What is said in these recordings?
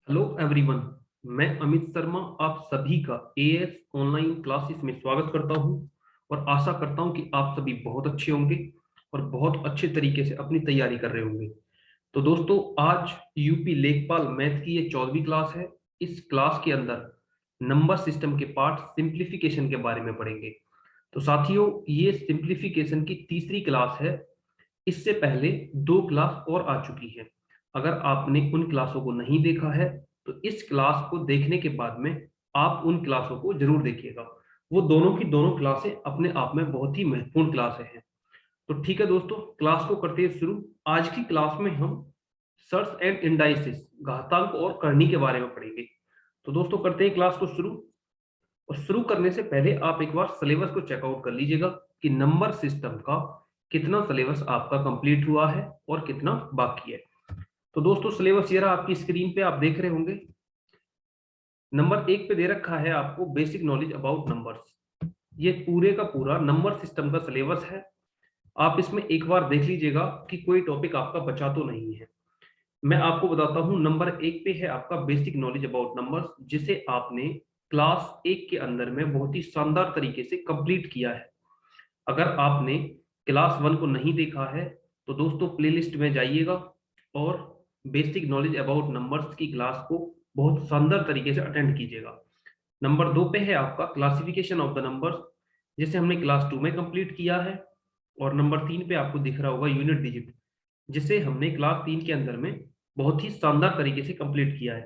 Hello everyone, मैं अमित शर्मा आप सभी का एएस ऑनलाइन क्लासेस में स्वागत करता हूं और आशा करता हूं कि आप सभी बहुत अच्छे होंगे और बहुत अच्छे तरीके से अपनी तैयारी कर रहे होंगे। तो दोस्तों, आज यूपी लेखपाल मैथ की ये 14वीं क्लास है। इस क्लास के अंदर नंबर सिस्टम के पार्ट सिंप्लीफिकेशन के बारे में पढ़ेंगे। तो साथियों, ये सिंप्लीफिकेशन की तीसरी क्लास है। इससे पहले दो क्लास और आ चुकी है। अगर आपने उन क्लासों को नहीं देखा है तो इस क्लास को देखने के बाद में आप उन क्लासों को जरूर देखिएगा। वो दोनों की दोनों क्लासें अपने आप में बहुत ही महत्वपूर्ण क्लासें हैं। तो ठीक है दोस्तों, क्लास को करते हैं शुरू। आज की क्लास में हम सर्च एंड इंडाइसिस, घातांक और करनी के बारे में पढ़ेंगे। तो दोस्तों, करते हैं क्लास को शुरू। और शुरू करने से पहले आप एक बार सिलेबस को चेकआउट कर लीजिएगा कि नंबर सिस्टम का कितना सिलेबस आपका कंप्लीट हुआ है और कितना बाकी है। तो दोस्तों, सिलेबस ये रहा, आपकी स्क्रीन पे आप देख रहे होंगे। नंबर 1 पे दे रखा है आपको बेसिक नॉलेज अबाउट नंबर्स। ये पूरे का पूरा नंबर सिस्टम का सिलेबस है। आप इसमें एक बार देख लीजिएगा कि कोई टॉपिक आपका बचा तो नहीं है। मैं आपको बताता हूं, नंबर 1 पे है आपका बेसिक नॉलेज अबाउट नंबर्स, जिसे आपने क्लास 1 के अंदर में बहुत ही शानदार तरीके से कंप्लीट किया है। अगर आपने क्लास 1 को नहीं देखा है तो दोस्तों प्लेलिस्ट में जाइएगा और बेसिक नॉलेज अबाउट नंबर्स की क्लास को बहुत शानदार तरीके से अटेंड कीजिएगा। नंबर 2 पे है आपका क्लासिफिकेशन ऑफ द नंबर्स, जिसे हमने क्लास 2 में कंप्लीट किया है। और नंबर 3 पे आपको दिख रहा होगा यूनिट डिजिट, जिसे हमने क्लास 3 के अंदर में बहुत ही शानदार तरीके से कंप्लीट किया है।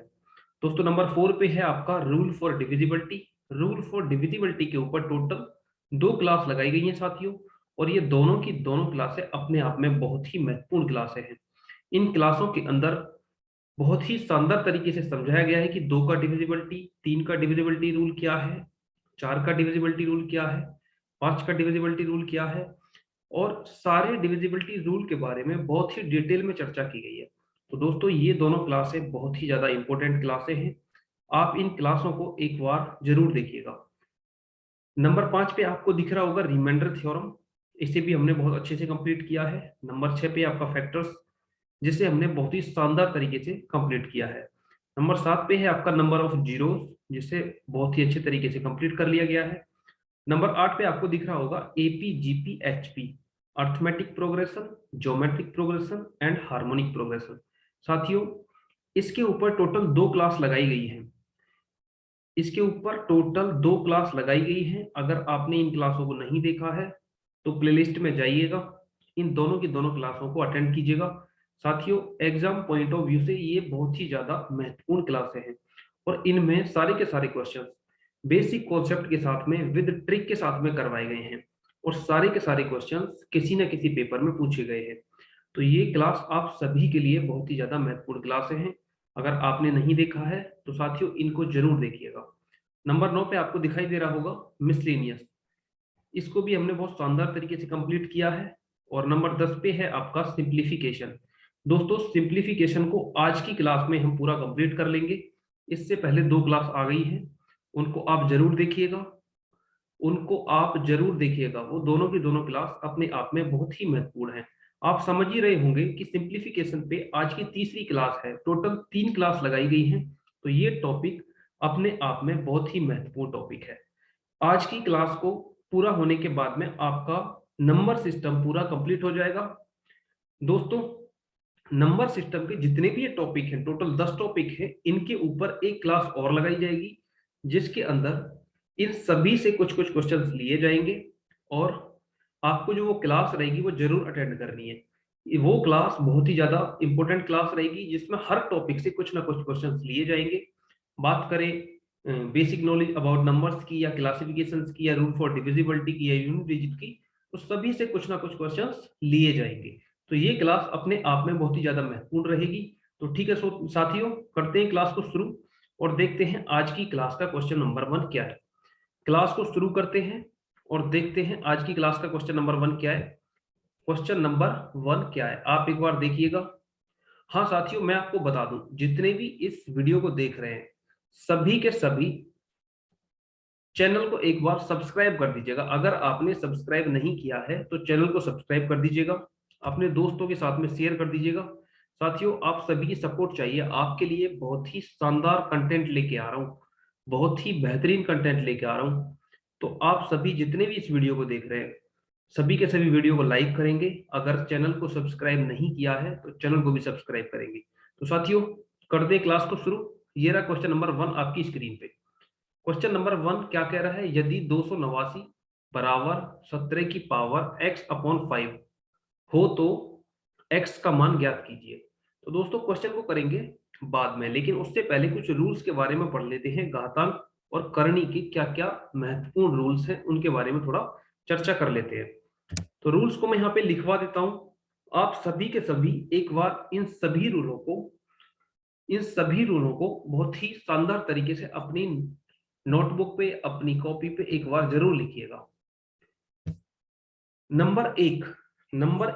दोस्तों, नंबर 4 पे है आपका rule for divisibility. Rule for divisibility के ऊपर टोटल 2 क्लास लगाई गई हैं साथियों, और ये दोनों की दोनों क्लासें अपने आप में बहुत ही महत्वपूर्ण क्लासें हैं। इन क्लासों के अंदर बहुत ही शानदार तरीके से समझाया गया है कि 2 का डिविजिबिलिटी, 3 का डिविजिबिलिटी रूल क्या है, 4 का डिविजिबिलिटी रूल क्या है, 5 का डिविजिबिलिटी रूल क्या है, और सारे डिविजिबिलिटी रूल के बारे में बहुत ही डिटेल में चर्चा की गई है। तो दोस्तों, ये दोनों क्लासें बहुत ही ज्यादा इंपॉर्टेंट क्लासें हैं। आप इन क्लासों को एक बार जरूर देखिएगा। नंबर 5 पे आपको दिख रहा होगा रिमाइंडर थ्योरम। इसे भी हमने बहुत अच्छे से कंप्लीट किया है। नंबर 6 पे आपका फैक्टर्स, जिसे हमने बहुत ही शानदार तरीके से कंप्लीट किया है। नंबर 7 पे है आपका नंबर ऑफ जीरोस, जिसे बहुत ही अच्छे तरीके से कंप्लीट कर लिया गया है। नंबर 8 पे आपको दिख रहा होगा AP GP HP, arithmetic progression, geometric progression and harmonic progression. साथियों, इसके ऊपर टोटल 2 क्लास लगाई गई है। इसके ऊपर टोटल 2 क्लास लगाई गई है। अगर आपने इन क्लासों को नहीं देखा है तो प्लेलिस्ट में जाइएगा, इन दोनों की दोनों क्लासों को अटेंड कीजिएगा। साथियों, एग्जाम पॉइंट ऑफ व्यू से ये बहुत ही ज्यादा महत्वपूर्ण क्लासें हैं, और इनमें सारे के सारे क्वेश्चन बेसिक कॉन्सेप्ट के साथ में विद ट्रिक के साथ में करवाए गए हैं, और सारे के सारे क्वेश्चन किसी न किसी पेपर में पूछे गए हैं। तो ये क्लास आप सभी के लिए बहुत ही ज्यादा महत्वपूर्ण क्लासें हैं। अगर आपने नहीं देखा है तो साथियों इनको जरूर देखिएगा। नंबर 9 पे आपको दिखाई दे रहा होगा मिसलेनियस। इसको भी हमने बहुत शानदार तरीके से कंप्लीट किया है। और नंबर 10 पे है आपका सिंप्लीफिकेशन। दोस्तों, सिंप्लीफिकेशन को आज की क्लास में हम पूरा कंप्लीट कर लेंगे। इससे पहले 2 क्लास आ गई हैं, उनको आप जरूर देखिएगा। वो दोनों की दोनों क्लास अपने आप में बहुत ही महत्वपूर्ण है। आप समझ ही रहे होंगे कि सिंप्लीफिकेशन पे आज की तीसरी क्लास है, टोटल 3 क्लास लगाई गई हैं। तो ये टॉपिक अपने आप में बहुत ही महत्वपूर्ण टॉपिक है। आज की क्लास को पूरा होने के बाद में आपका नंबर सिस्टम पूरा कंप्लीट हो जाएगा। दोस्तों, नंबर सिस्टम के जितने भी ये टॉपिक हैं, टोटल 10 टॉपिक हैं, इनके ऊपर एक क्लास और लगाई जाएगी, जिसके अंदर इन सभी से कुछ कुछ क्वेश्चंस लिए जाएंगे, और आपको जो वो क्लास रहेगी वो जरूर अटेंड करनी है। वो क्लास बहुत ही ज्यादा इंपॉर्टेंट क्लास रहेगी, जिसमें हर टॉपिक से कुछ ना कुछ क्वेश्चंस लिए जाएंगे। बात करें बेसिक नॉलेज अबाउट नंबर्स की, या क्लासिफिकेशंस की, या रूल फॉर डिविजिबिलिटी की, या यूनिट डिजिट की, तो सभी से कुछ ना कुछ क्वेश्चंस लिए जाएंगे। तो ये क्लास अपने आप में बहुत ही ज्यादा महत्वपूर्ण रहेगी। तो ठीक है साथियों, करते हैं क्लास को शुरू और देखते हैं आज की क्लास का क्वेश्चन नंबर 1 क्या है। क्लास को शुरू करते हैं और देखते हैं आज की क्लास का क्वेश्चन नंबर 1 क्या है। क्वेश्चन नंबर 1 क्या है, आप एक बार देखिएगा। हाँ साथियों, मैं आपको बता दूं, जितने भी इस वीडियो को देख रहे हैं सभी के सभी चैनल को एक बार सब्सक्राइब कर दीजिएगा। अगर आपने सब्सक्राइब नहीं किया है तो चैनल को सब्सक्राइब कर दीजिएगा, अपने दोस्तों के साथ में शेयर कर दीजिएगा, साथियों, आप सभी की सपोर्ट चाहिए। आपके लिए बहुत ही शानदार कंटेंट लेके आ रहा हूँ, बहुत ही बेहतरीन कंटेंट लेके आ रहा हूँ। तो आप सभी जितने भी इस वीडियो को देख रहे हैं, सभी के सभी वीडियो को लाइक करेंगे। अगर चैनल को सब्सक्राइब नहीं किया है तो चैनल को भी सब्सक्राइब करेंगे। तो साथियों, कर दें क्लास को शुरू। ये रहा क्वेश्चन नंबर 1 आपकी स्क्रीन पे। क्वेश्चन नंबर 1 क्या कह रहा है? यदि 289 बराबर 17 की पावर x अपॉन 5 हो तो x का मान ज्ञात कीजिए। तो दोस्तों, क्वेश्चन को करेंगे बाद में, लेकिन उससे पहले कुछ रूल्स के बारे में पढ़ लेते हैं। घातांक और करनी के क्या क्या महत्वपूर्ण रूल्स हैं, उनके बारे में थोड़ा चर्चा कर लेते हैं। तो रूल्स को मैं यहाँ पे लिखवा देता हूं। आप सभी के सभी एक बार इन सभी रूलों को बहुत ही शानदार तरीके से अपनी नोटबुक पे, अपनी कॉपी पे एक बार जरूर लिखिएगा। नंबर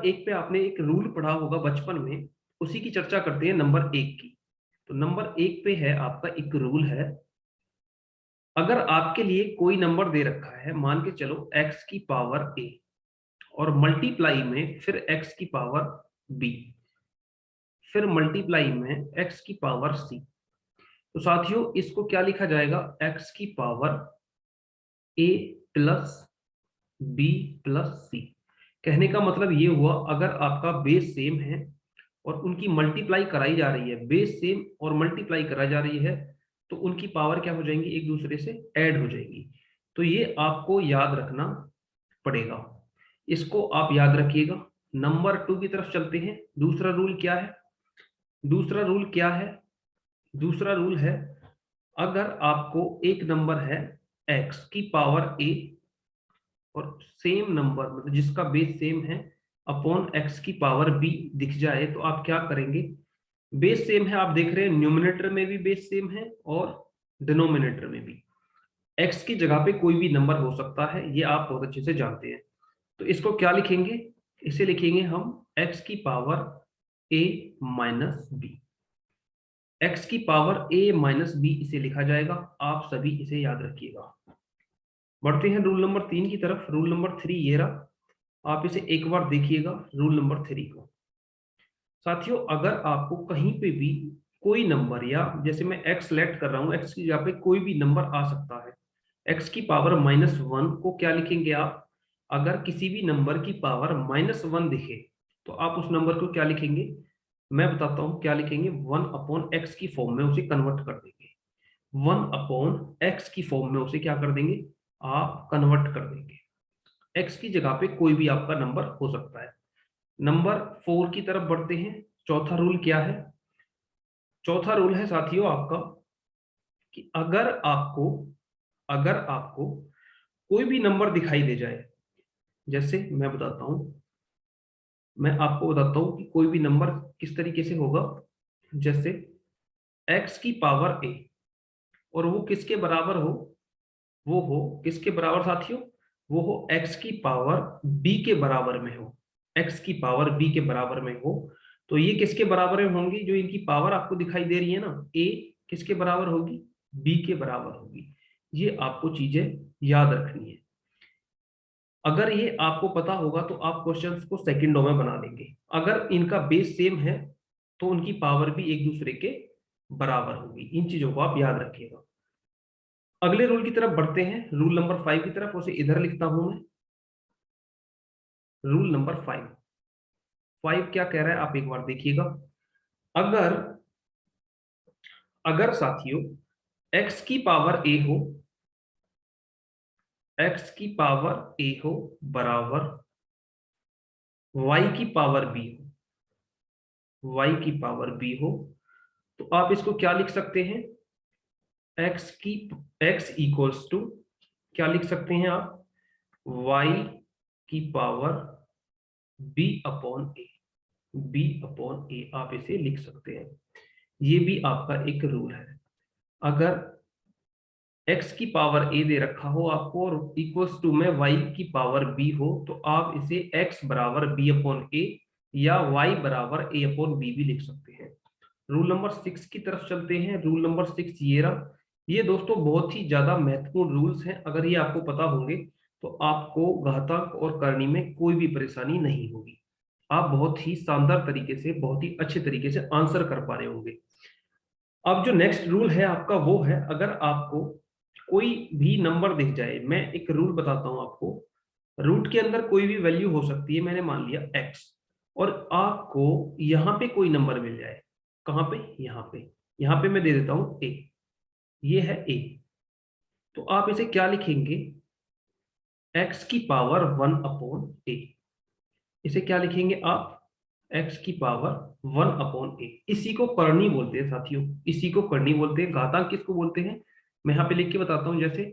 एक पे आपने एक रूल पढ़ा होगा बचपन में, उसी की चर्चा करते हैं नंबर 1 की। तो नंबर 1 पे है आपका एक रूल है। अगर आपके लिए कोई नंबर दे रखा है, मान के चलो x की पावर a, और मल्टीप्लाई में फिर x की पावर b, फिर मल्टीप्लाई में x की पावर c। तो साथियों, इसको क्या लिखा जाएगा? x की power a plus b plus c। कहने का मतलब ये हुआ, अगर आपका बेस सेम है और उनकी मल्टीप्लाई कराई जा रही है, बेस सेम और मल्टीप्लाई कराई जा रही है, तो उनकी पावर क्या हो जाएंगी? एक दूसरे से ऐड हो जाएंगी। तो ये आपको याद रखना पड़ेगा, इसको आप याद रखिएगा। नंबर 2 की तरफ चलते हैं। दूसरा रूल क्या है? दूसरा रूल क्या है? दूसरा रूल है, अगर आपको एक नंबर है x की पावर a और सेम नंबर, मतलब जिसका बेस सेम है, अपॉन x की पावर b दिख जाए, तो आप क्या करेंगे? बेस सेम है, आप देख रहे हैं न्यूमरेटर में भी बेस सेम है और डिनोमिनेटर में भी। x की जगह पे कोई भी नंबर हो सकता है, ये आप बहुत अच्छे से जानते हैं। तो इसको क्या लिखेंगे? इसे लिखेंगे हम x की power a minus b। x की पावर a माइनस b इसे लिखा जाएगा। आप सभी इसे याद रखिएगा। बढ़ते हैं रूल नंबर 3 की तरफ। रूल नंबर 3 ये रहा, आप इसे एक बार देखिएगा रूल नंबर 3 को। साथियों, अगर आपको कहीं पे भी कोई नंबर, या जैसे मैं x सेलेक्ट कर रहा हूं, x की जगह पे कोई भी नंबर आ सकता है। x की पावर -1 को क्या लिखेंगे आप? अगर किसी भी नंबर की पावर -1 दिखे तो आप उस नंबर को क्या लिखेंगे? मैं बताता हूं क्या लिखेंगे। 1 अपॉन एक्स की फॉर्म में उसे कन्वर्ट कर देंगे। 1 अपॉन एक्स की फॉर्म में उसे क्या कर देंगे? आप कन्वर्ट कर देंगे। x की जगह पे कोई भी आपका नंबर हो सकता है। नंबर 4 की तरफ बढ़ते हैं। चौथा रूल क्या है? चौथा रूल है साथियों आपका, कि अगर आपको कोई भी नंबर दिखाई दे जाए, जैसे मैं बताता हूं, मैं आपको बताता हूं कि कोई भी नंबर किस तरीके से होगा। जैसे x की पावर a, और वो किसके बराबर हो? वो हो किसके बराबर साथियों? वो हो x की पावर b के बराबर में हो। x की पावर b के बराबर में हो, तो ये किसके बराबर में होंगी? जो इनकी पावर आपको दिखाई दे रही है ना, a किसके बराबर होगी? b के बराबर होगी। ये आपको चीजें याद रखनी है। अगर ये आपको पता होगा तो आप क्वेश्चंस को सेकंडों में बना लेंगे। अगर इनका बेस सेम है तो उनकी पावर भी एक दूसरे के बराबर होगी। इन चीजों को आप याद रखिएगा। अगले रूल की तरफ बढ़ते हैं, रूल नंबर 5 की तरफ। उसे इधर लिखता हूं मैं। रूल नंबर 5 क्या कह रहा है, आप एक बार देखिएगा। अगर अगर साथियों x की पावर a हो, x की पावर a हो बराबर y की पावर b हो, y की पावर b हो, तो आप इसको क्या लिख सकते हैं? x इक्वल्स टू क्या लिख सकते हैं आप? y की power b upon a। b upon a आप इसे लिख सकते हैं। ये भी आपका एक रूल है। अगर x की पावर a दे रखा हो आपको और इक्वल्स टू में y की पावर b हो, तो आप इसे x बराबर b अपॉन a या y बराबर a अपॉन b भी लिख सकते हैं। रूल नंबर 6 की तरफ चलते हैं। रूल नंबर 6 ये रहा। ये दोस्तों बहुत ही ज्यादा महत्वपूर्ण रूल्स हैं। अगर ये आपको पता होंगे तो आपको घातांक और करनी में कोई भी परेशानी नहीं होगी। आप बहुत ही शानदार तरीके से, बहुत ही अच्छे तरीके से आंसर कर पा रहे होंगे। अब जो नेक्स्ट रूल है आपका वो है, अगर आपको कोई भी नंबर दिख जाए, मैं एक रूल बताता हूं आपको। रूट के अंदर कोई भी वैल्यू हो सकती है, मैंने मान लिया x, और आपको यहां पे कोई नंबर मिल जाए, कहां पे, यहां पे मैं दे देता हूं a, ये है a, तो आप इसे क्या लिखेंगे, x की पावर 1/a। इसे क्या लिखेंगे आप, x की पावर 1/a। इसी को करनी बोलते हैं साथियों, इसी को करनी बोलते हैं। घातांक किसको बोलते हैं, मैं यहाँ पे लिख के बताता हूँ। जैसे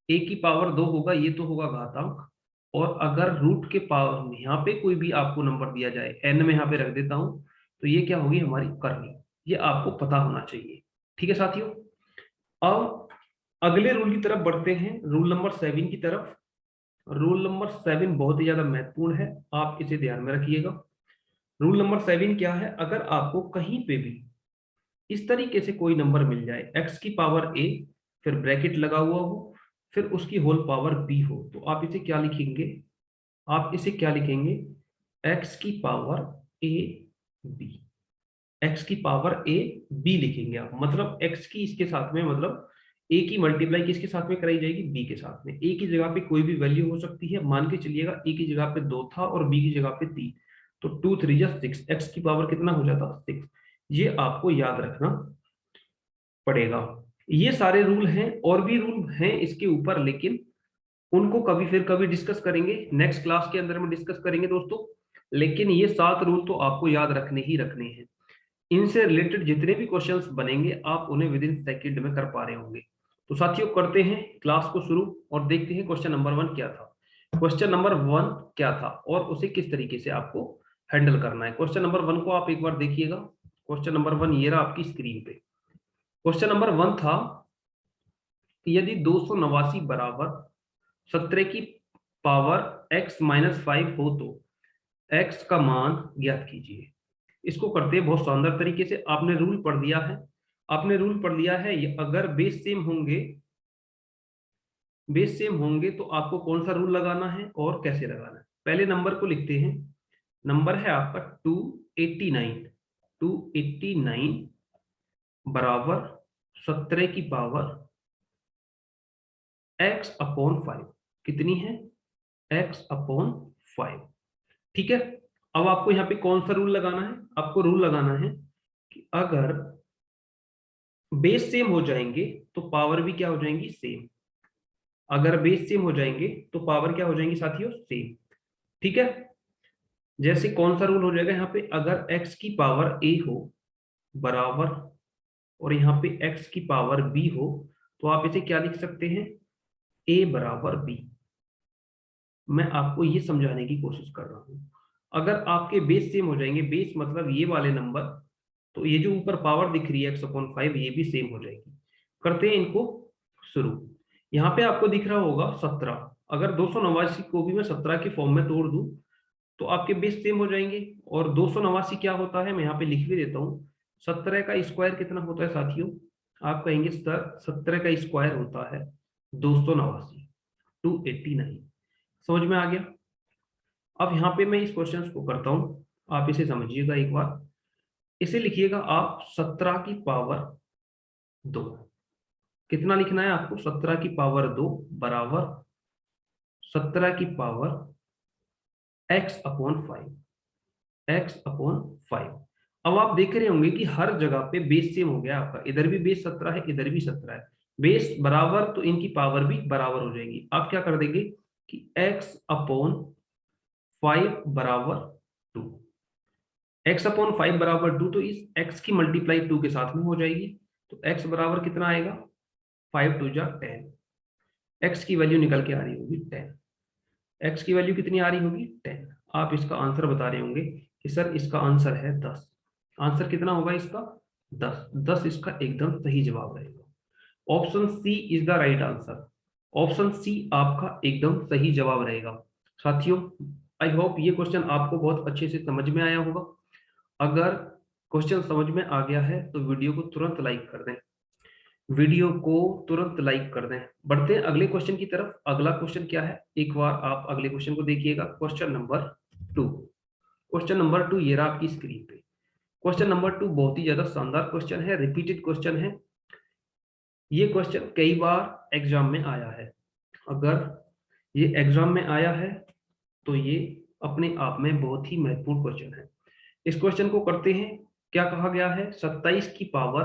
a की पावर 2 होगा, ये तो होगा घातांक, और अगर रूट के पावर यहाँ पे कोई भी आपको नंबर दिया जाए, n में यहाँ पे रख देता हूँ, तो ये क्या होगी हमारी करनी। ये आपको पता होना चाहिए, ठीक है साथियों। अब अगले रूल की तरफ बढ़ते हैं, रूल नंबर 7 की तरफ। रूल नंबर 7 बहुत ही ज्यादा महत्वपूर्ण है, आप इसे ध्यान में रखिएगा। रूल नंबर 7 क्या है, अगर आपको कहीं पे भी इस तरीके से कोई नंबर मिल जाए, x की पावर a, फिर ब्रैकेट लगा हुआ हो, फिर उसकी होल पावर b हो, तो आप इसे क्या लिखेंगे, आप इसे क्या लिखेंगे, x की पावर a b, x की पावर a b लिखेंगे आप। मतलब x की इसके साथ में, मतलब a की मल्टीप्लाई किसके साथ में कराई जाएगी, b के साथ में। a की जगह पे कोई भी वैल्यू हो सकती है, मान के चलिएगा a की जगह पे 2 था और b की जगह पे 3, तो 2 3 जा 6, x की पावर कितना हो जाता, 6। ये आपको याद रखना पड़ेगा। ये सारे रूल हैं, और भी रूल हैं इसके ऊपर, लेकिन उनको कभी फिर कभी डिस्कस करेंगे, नेक्स्ट क्लास के अंदर में डिस्कस करेंगे दोस्तों। लेकिन ये 7 रूल तो आपको याद रखने ही रखने हैं। इनसे रिलेटेड जितने भी क्वेश्चंस बनेंगे, आप उन्हें विद इन सेकंड में कर पा रहे होंगे। तो साथियों करते हैं क्लास को शुरू और देखते हैं क्वेश्चन नंबर 1 क्या था। क्वेश्चन नंबर 1 क्या था और उसे किस तरीके से आपको हैंडल करना है। क्वेश्चन नंबर 1 को आप एक बार देखिएगा। क्वेश्चन नंबर 1 ये रहा आपकी स्क्रीन पे। क्वेश्चन नंबर 1 था कि यदि 289 बराबर 17 की पावर x-5 हो तो x का मान ज्ञात कीजिए। इसको करते हैं बहुत शानदार तरीके से। आपने रूल पढ़ दिया है, आपने रूल पढ़ लिया है। ये अगर बेस सेम होंगे, बेस सेम होंगे तो आपको कौन सा रूल लगाना है और कैसे लगाना है। पहले नंबर को लिखते हैं। नंबर है आपका 289। 289 बराबर 17 की पावर x/5 कितनी है, x/5। ठीक है। अब आपको यहाँ पे कौन सा रूल लगाना है, आपको रूल लगाना है कि अगर बेस सेम हो जाएंगे तो पावर भी क्या हो जाएंगी, सेम। अगर बेस सेम हो जाएंगे तो पावर क्या हो जाएंगी साथियों, सेम। ठीक है। जैसे कौन सा रूल हो जाएगा यहाँ पे, अगर x की पावर a हो बराबर, और यहाँ पे x की पावर b हो, तो आप इसे क्या लिख सकते हैं, a बराबर b। मैं आपको ये समझाने की कोशिश कर रहा हूं। अगर आपके बेस सेम हो जाएंगे, बेस मतलब ये वाले नंबर, तो ये जो ऊपर पावर दिख रही है x/5, ये भी सेम हो जाएगी। करते हैं इनको शुरू। यहाँ पे आपको दिख रहा होगा 17। अगर 289 को भी मैं 17 के फॉर्म में तोड़ दूं तो आपके बेस सेम हो जाएंगे। और 289 क्या होता है, मैं यहाँ पे लिख भी देता हूँ। 17 का स्क्वायर कितना होता है साथियों, आप कहेंगे सर 17 का स्क्वायर होता है 289, 289। समझ में आ गया। अब यहाँ पे मैं इस क्वेश्चन को करता हूँ, आप इसे समझिएगा एक बार। इसे लिखिएगा आप 17 की पावर 2। कितना लिखना है आपको, 17 की पावर 2 बराबर 17 की पावर x/5, x/5। अब आप देख रहे होंगे कि हर जगह पे बेस सेम हो गया आपका, इधर भी बेस 17 है, इधर भी 17 है। बेस बराबर तो इनकी पावर भी बराबर हो जाएगी। आप क्या कर देंगे कि x/5 बराबर 2, x/5 बराबर 2, तो इस x की मल्टीप्लाई 2 के साथ में हो जाएगी। तो x बराबर कितना आएगा, 5 2 जा 10। x की वैल्यू निकल के आ रही होगी 10। x की वैल्यू कितनी आ रही होगी, 10। आप इसका आंसर बता रहे होंगे कि सर इसका आंसर है 10। आंसर कितना होगा इसका, 10। 10 इसका एकदम सही जवाब रहेगा। Option C is the right answer. Option C आपका एकदम सही जवाब रहेगा। साथियों आई होप ये क्वेश्चन आपको बहुत अच्छे से समझ में आया होगा। अगर क्वेश्चन समझ में आ गया है तो वीडियो को तुरंत लाइक कर दें, वीडियो को तुरंत लाइक कर दें। बढ़ते हैं अगले क्वेश्चन की तरफ। अगला क्वेश्चन क्या है, एक बार आप अगले क्वेश्चन को देखिएगा। Question number 2। क्वेश्चन नंबर 2 ये रहा आपकी स्क्रीन पे। क्वेश्चन नंबर 2 बहुत ही ज्यादा शानदार क्वेश्चन है, रिपीटेड क्वेश्चन है। ये क्वेश्चन कई बार एग्जाम में आया है। अगर ये एग्जाम में आया है तो ये अपने आप में बहुत ही महत्वपूर्ण क्वेश्चन है। इस क्वेश्चन को करते हैं। क्या कहा गया है? 27 की पावर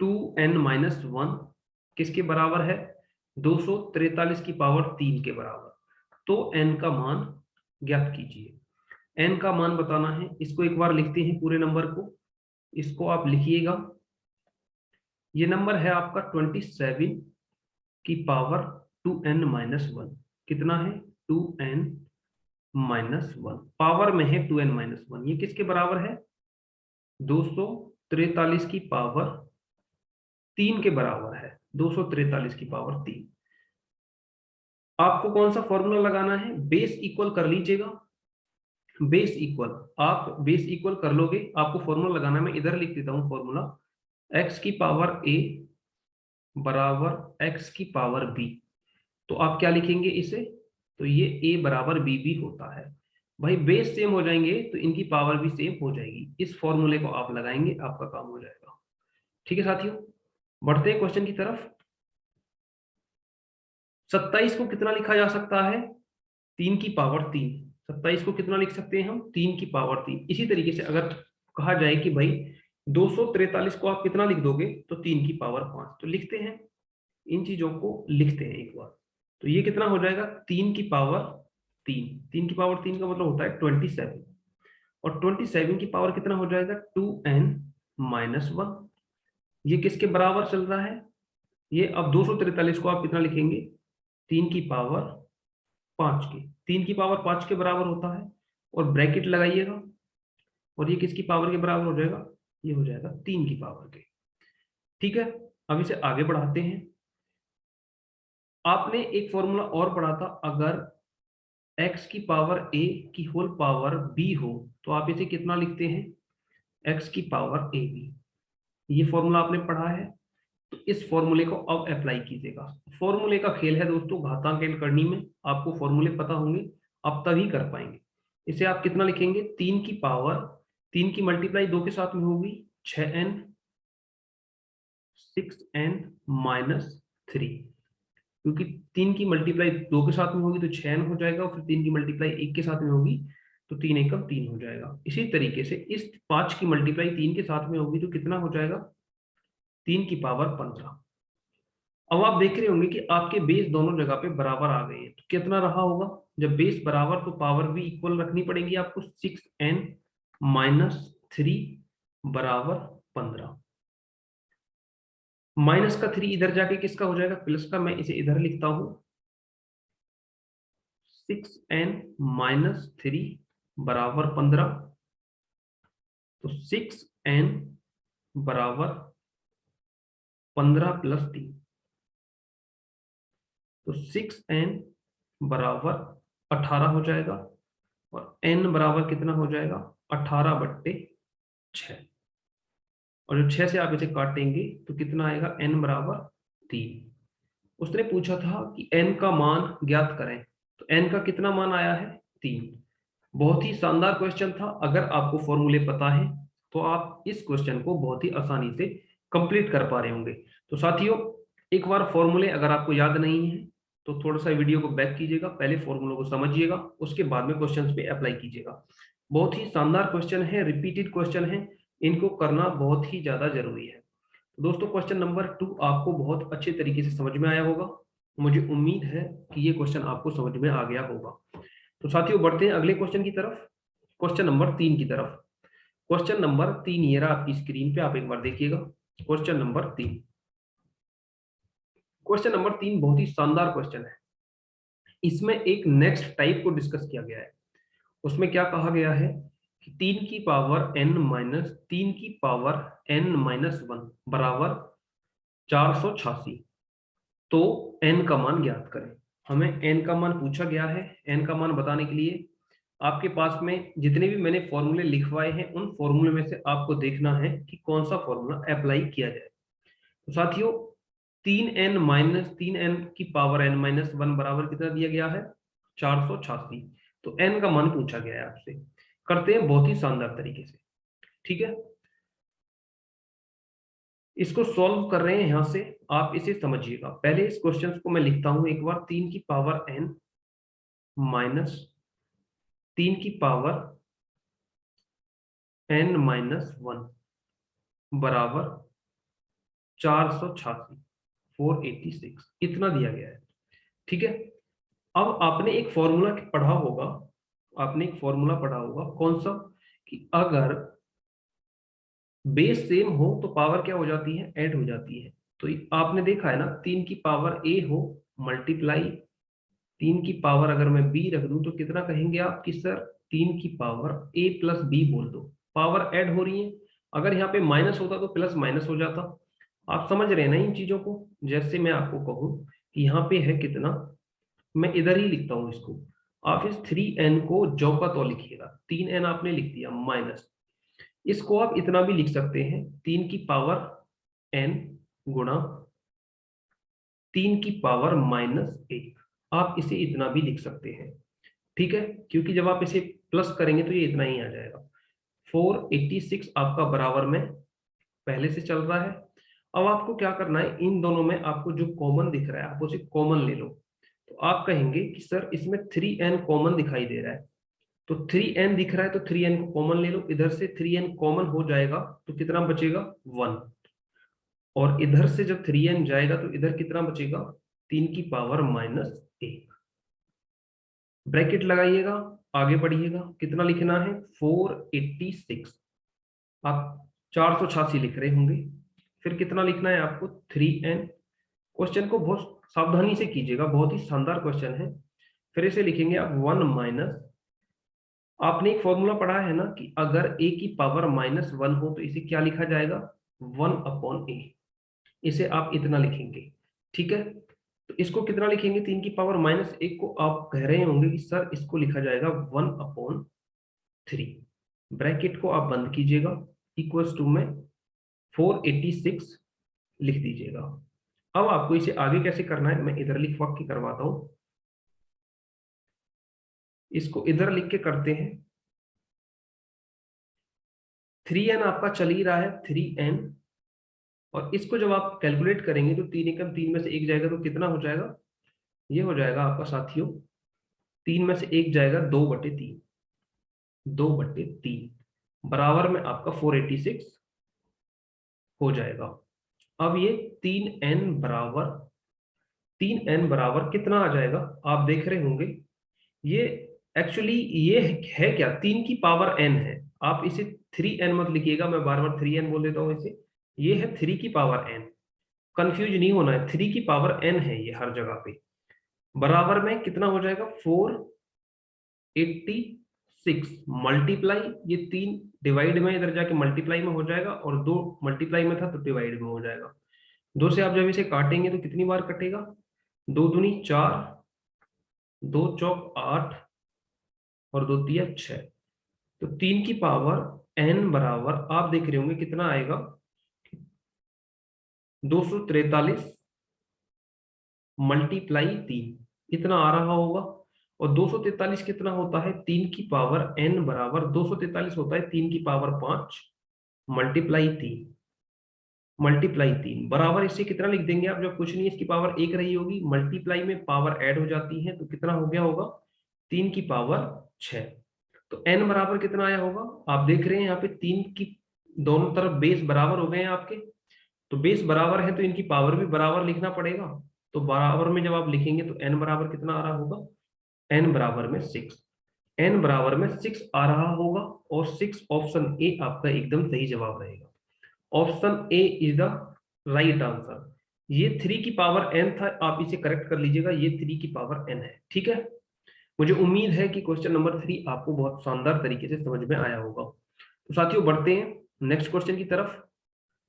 2n-1 किसके बराबर है? 243 की पावर 3 के बराबर। तो n का मान ज्ञात कीजिए। n का मान बताना है। इसको एक बार लिखते हैं पूरे नंबर को। इसको आप लिखिएगा। ये नंबर है आपका 27 की पावर 2n-1। कितना है? 2n-1। पावर में है 2n-1। ये किसके बराबर है? 243 की पावर 3 के बराबर है। 243 की पावर 3। आपको कौन सा फॉर्मूला लगाना है? बेस इक्वल कर लीजिएगा। बेस इक्वल, आप बेस इक्वल कर लोगे। आपको फॉर्मूला लगाना है, मैं इधर लिख देता हूं फॉर्मूला। x की पावर a बराबर x की पावर b। तो आप क्या लिखेंगे इसे? तो ये a बराबर b भी होता है। भाई बेस सेम हो जाएंगे तो इनकी पावर भी सेम हो जाएगी। इस फॉर्मूले को आप लगाएंगे, आपका काम हो जाएगा। ठीक है साथियों, बढ़ते हैं क्वेश्चन की तरफ। 27 को कितना लिखा जा सकता है? 3 की पावर 3। 27 को कितना लिख सकते हैं हम? 3 की पावर 3। इसी तरीके से अगर कहा जाए कि भाई 243 को आप कितना लिख दोगे? तो 3 की पावर 5। तो लिखते हैं, इन चीजों को लिखते हैं एक बार। तो ये कितना हो जाएगा? 3 की पावर 3। 3 की पावर 3 का मतलब होता है 27। और 27 की पावर कितना हो जाएगा? 2n-1। ये किसके बराबर चल रहा है? ये अब 243 को आप कितना लिखेंगे? 3 की पावर 5 के। 3 की पावर 5 के बराबर होता है। और ब्रैकेट लगाइएगा। और ये किसकी पावर के बराबर हो जाएगा? ये हो जाएगा 3 की पावर के। ठीक है, अब इसे आगे बढ़ाते हैं। आपने एक फॉर्मूला और पढ़ा था, अगर x की पावर a की होल पावर b हो तो आप इसे कितना लिखते हैं? x की पावर ab। ये फॉर्मूला आपने पढ़ा है। तो इस फॉर्मूले को अब अप्लाई कीजिएगा। फॉर्मूले का खेल है दोस्तों, घातांक करनी में आपको फॉर्मूले पता होंगे, आप तभी कर पाएंगे। इसे आप कितना लिखेंगे? 3 की पावर 3 की मल्टीप्लाई 2 के साथ में होगी 6n, 6n-3। क्योंकि 3 की मल्टीप्लाई 2 के साथ में होगी तो 6n हो जाएगा, और फिर 3 की मल्टीप्लाई 1 के साथ में होगी तो 3 एकम 3 हो जाएगा। इसी तरीके से इस 5 की मल्टीप्लाई 3 के साथ में होगी तो कितना हो जाएगा? 3 की पावर 15। अब आप देख रहे होंगे कि आपके बेस दोनों जगह पे बराबर आ गए हैं। तो कितना रहा होगा? जब बेस बराबर तो पावर भी इक्वल रखनी पड़ेगी आपको। 6n-3 बराबर 15। माइनस का 3 इधर जाके किसका हो जाएगा? प्लस का। मैं इसे इधर लिखता हूं, 6n-3 बराबर 15। तो 6n बराबर 15 प्लस 3। तो 6n बराबर 18 हो जाएगा। और n बराबर कितना हो जाएगा? 18/6। और जो 6 से आप इसे काटेंगे तो कितना आएगा? n बराबर 3। उसने पूछा था कि n का मान ज्ञात करें। तो n का कितना मान आया है? 3। बहुत ही शानदार क्वेश्चन था। अगर आपको फॉर्मूले पता है तो आप इस क्वेश्चन को बहुत ही आसानी से कंप्लीट कर पा रहे होंगे। तो साथियों, एक बार फॉर्मूले अगर आपको याद नहीं है तो थोड़ा सा वीडियो को बैक कीजिएगा, पहले फॉर्मूलों को समझिएगा, उसके बाद में क्वेश्चंस पे अप्लाई कीजिएगा। बहुत ही शानदार क्वेश्चन है, रिपीटेड क्वेश्चन है, इनको करना बहुत ही ज्यादा जरूरी है। तो दोस्तों, क्वेश्चन नंबर 2 आपको बहुत अच्छे तरीके से समझ में आया होगा। मुझे उम्मीद है कि ये क्वेश्चन आपको समझ में आ गया होगा। तो साथियों, बढ़ते हैं अगले क्वेश्चन की तरफ, क्वेश्चन नंबर 3 की तरफ। क्वेश्चन नंबर 3 ये रहा आपकी स्क्रीन पे, आप एक बार देखिएगा। Question number 3। क्वेश्चन नंबर 3 बहुत ही शानदार क्वेश्चन है। इसमें एक नेक्स्ट टाइप को डिस्कस किया गया है। उसमें क्या कहा गया है कि 3 की पावर n-1 बराबर 486। तो n का मान ज्ञात करें। हमें n का मान पूछा गया है। n का मान बताने के लिए आपके पास में जितने भी मैंने फॉर्मूले लिखवाए हैं उन फॉर्मूले में से आपको देखना है कि कौन सा फॉर्मूला अप्लाई किया जाए। तो साथियों, 3n की पावर n-1 बराबर कितना दिया गया है? 486। तो n का मान पूछा गया है आपसे। करते हैं बहुत ही शानदार तरीके से। ठीक है, इसको सॉल्व कर रहे हैं यहां से, आप इसे समझिएगा। पहले इस क्वेश्चन को मैं लिखता हूं एक बार, 3 की पावर n माइनस 3 की पावर n माइनस 1 बराबर 486, 486 इतना दिया गया है। ठीक है, अब आपने एक फॉर्मूला पढ़ा होगा, आपने एक फॉर्मूला पढ़ा होगा, कौन सा, कि अगर बेस सेम हो तो पावर क्या हो जाती है, ऐड हो जाती है। तो आपने देखा है ना, 3 की पावर a हो मल्टीप्लाई 3 की पावर अगर मैं b रख दूं तो कितना कहेंगे आप कि सर 3 की पावर a प्लस b बोल दो, पावर ऐड हो रही है। अगर यहाँ पे माइनस होता तो प्लस माइनस हो जाता। आप समझ रहे हैं ना इन चीजों को। जैसे मैं आपको कहूं कि यहाँ पे है कितना, मैं इधर ही लिखता हूं इसको, आप इस 3n को जौ का तो लिखिएगा, 3n आपने लिख दिया माइनस, इसको आप इतना भी लिख सकते हैं, 3 की पावर n गुणा 3 की पावर माइनस 1, आप इसे इतना भी लिख सकते हैं। ठीक है, क्योंकि जब आप इसे प्लस करेंगे तो ये इतना ही आ जाएगा। 486 आपका बराबर में पहले से चल रहा है। अब आपको क्या करना है, इन दोनों में आपको जो कॉमन दिख रहा है आप उसे कॉमन ले लो। तो आप कहेंगे कि सर इसमें 3n कॉमन दिखाई दे रहा है, तो 3n दिख रहा है तो 3n को कॉमन ले लो, इधर से 3n कॉमन हो जाएगा तो कितना बचेगा 1, और इधर से जब 3n जाएगा तो इधर कितना बचेगा 3 की पावर माइनस 1। ब्रैकेट लगाइएगा, आगे बढ़िएगा, कितना लिखना है 486, आप 486 लिख रहे होंगे। फिर कितना लिखना है आपको 3n। क्वेश्चन को बहुत सावधानी से कीजिएगा, बहुत ही शानदार क्वेश्चन है। फिर इसे लिखेंगे आप 1 माइनस, आपने एक फॉर्मूला पढ़ा है ना कि अगर a की पावर माइनस 1 हो तो इसे क्या लिखा जाएगा 1 अपॉन a, इसे आप इतना लिखेंगे। ठीक है, तो इसको कितना लिखेंगे 3 की पावर माइनस 1 को, आप कह रहे होंगे कि सर इसको लिखा जाएगा 1 अपॉन 3, ब्रैकेट को आप बंद कीजिएगा, इक्वल्स टू में 486 लिख दीजिएगा। अब आपको इसे आगे कैसे करना है मैं इधर लिखवा के करवाता हूं, इसको इधर लिख के करते हैं। 3n आपका चल ही रहा है 3n, और इसको जब आप कैलकुलेट करेंगे तो 3 एकम 3 में से 1 जाएगा तो कितना हो जाएगा, ये हो जाएगा आपका साथियों, 3 में से 1 जाएगा 2/3, 2/3 बराबर में आपका 486 हो जाएगा। अब ये 3n बराबर कितना आ जाएगा, आप देख रहे होंगे ये एक्चुअली ये है क्या, 3 की पावर n है, आप इसे 3n मत लिखिएगा, मैं बार बार 3n बोल देता हूँ इसे, ये है 3 की पावर n, कंफ्यूज नहीं होना है, 3 की पावर n है ये हर जगह पे। बराबर में कितना हो जाएगा 486 मल्टीप्लाई, ये 3 डिवाइड में इधर जाके मल्टीप्लाई में हो जाएगा, और 2 मल्टीप्लाई में था तो डिवाइड में हो जाएगा। 2 से आप जब इसे काटेंगे तो कितनी बार कटेगा, 2 दूनी 4, 2 चौक 8, और 2 तिया 6, तो 3 की पावर n बराबर आप देख रहे होंगे कितना आएगा 243 मल्टीप्लाई 3, इतना आ रहा होगा। और 243 कितना होता है 3 की पावर n बराबर 243 होता है 3 की पावर 5 मल्टीप्लाई 3, मल्टीप्लाई 3 बराबर इससे कितना लिख देंगे आप, जब कुछ नहीं इसकी पावर 1 रही होगी, मल्टीप्लाई में पावर ऐड हो जाती है तो कितना हो गया होगा 3 की पावर 6। तो n बराबर कितना आया होगा, आप देख रहे हैं यहाँ पे 3 की दोनों तरफ बेस बराबर हो गए हैं आपके, तो बेस बराबर है तो इनकी पावर भी बराबर लिखना पड़ेगा। तो बराबर में जब आप लिखेंगे तो n बराबर कितना आ रहा होगा, n बराबर में 6, n बराबर में 6 आ रहा होगा, और 6 ऑप्शन ए आपका एकदम सही जवाब रहेगा। Option A is the right answer. ये 3 की पावर n था, आप इसे करेक्ट कर लीजिएगा, ये 3 की पावर n है। ठीक है, मुझे उम्मीद है कि क्वेश्चन नंबर 3 आपको बहुत शानदार तरीके से समझ में आया होगा। तो साथियों बढ़ते हैं नेक्स्ट क्वेश्चन की तरफ।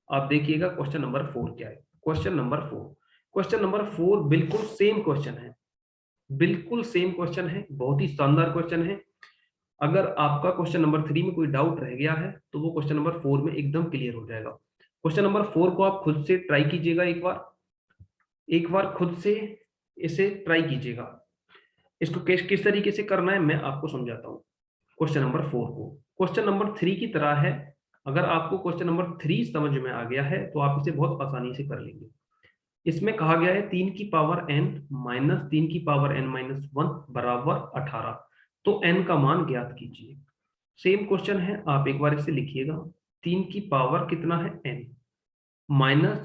आप देखिएगा क्वेश्चन नंबर 4 क्या है। क्वेश्चन नंबर 4 बिल्कुल सेम क्वेश्चन है, बिल्कुल सेम क्वेश्चन है, बहुत ही शानदार क्वेश्चन है। अगर आपका क्वेश्चन नंबर 3 में कोई डाउट रह गया है तो वो क्वेश्चन नंबर 4 में एकदम क्लियर हो जाएगा। क्वेश्चन नंबर 4 को आप खुद से ट्राई कीजिएगा, एक बार खुद से इसे ट्राई कीजिएगा। इसको किस किस तरीके से करना है मैं आपको समझाता हूँ। क्वेश्चन नंबर 4 को। क्वेश्चन नंबर 3 की तरह है। अगर आपको क्वेश्चन नंबर 3 समझ में आ गया है तो आप इसे बहुत आसानी से कर लेंगे। इसमें कहा गया है 3 की पावर n माइनस 3 की पावर n माइनस 1 बराबर 18। तो n का मान ज्ञात कीजिए। सेम क्वेश्चन है, आप एक बार इसे लिखिएगा। 3 की पावर कितना है n माइनस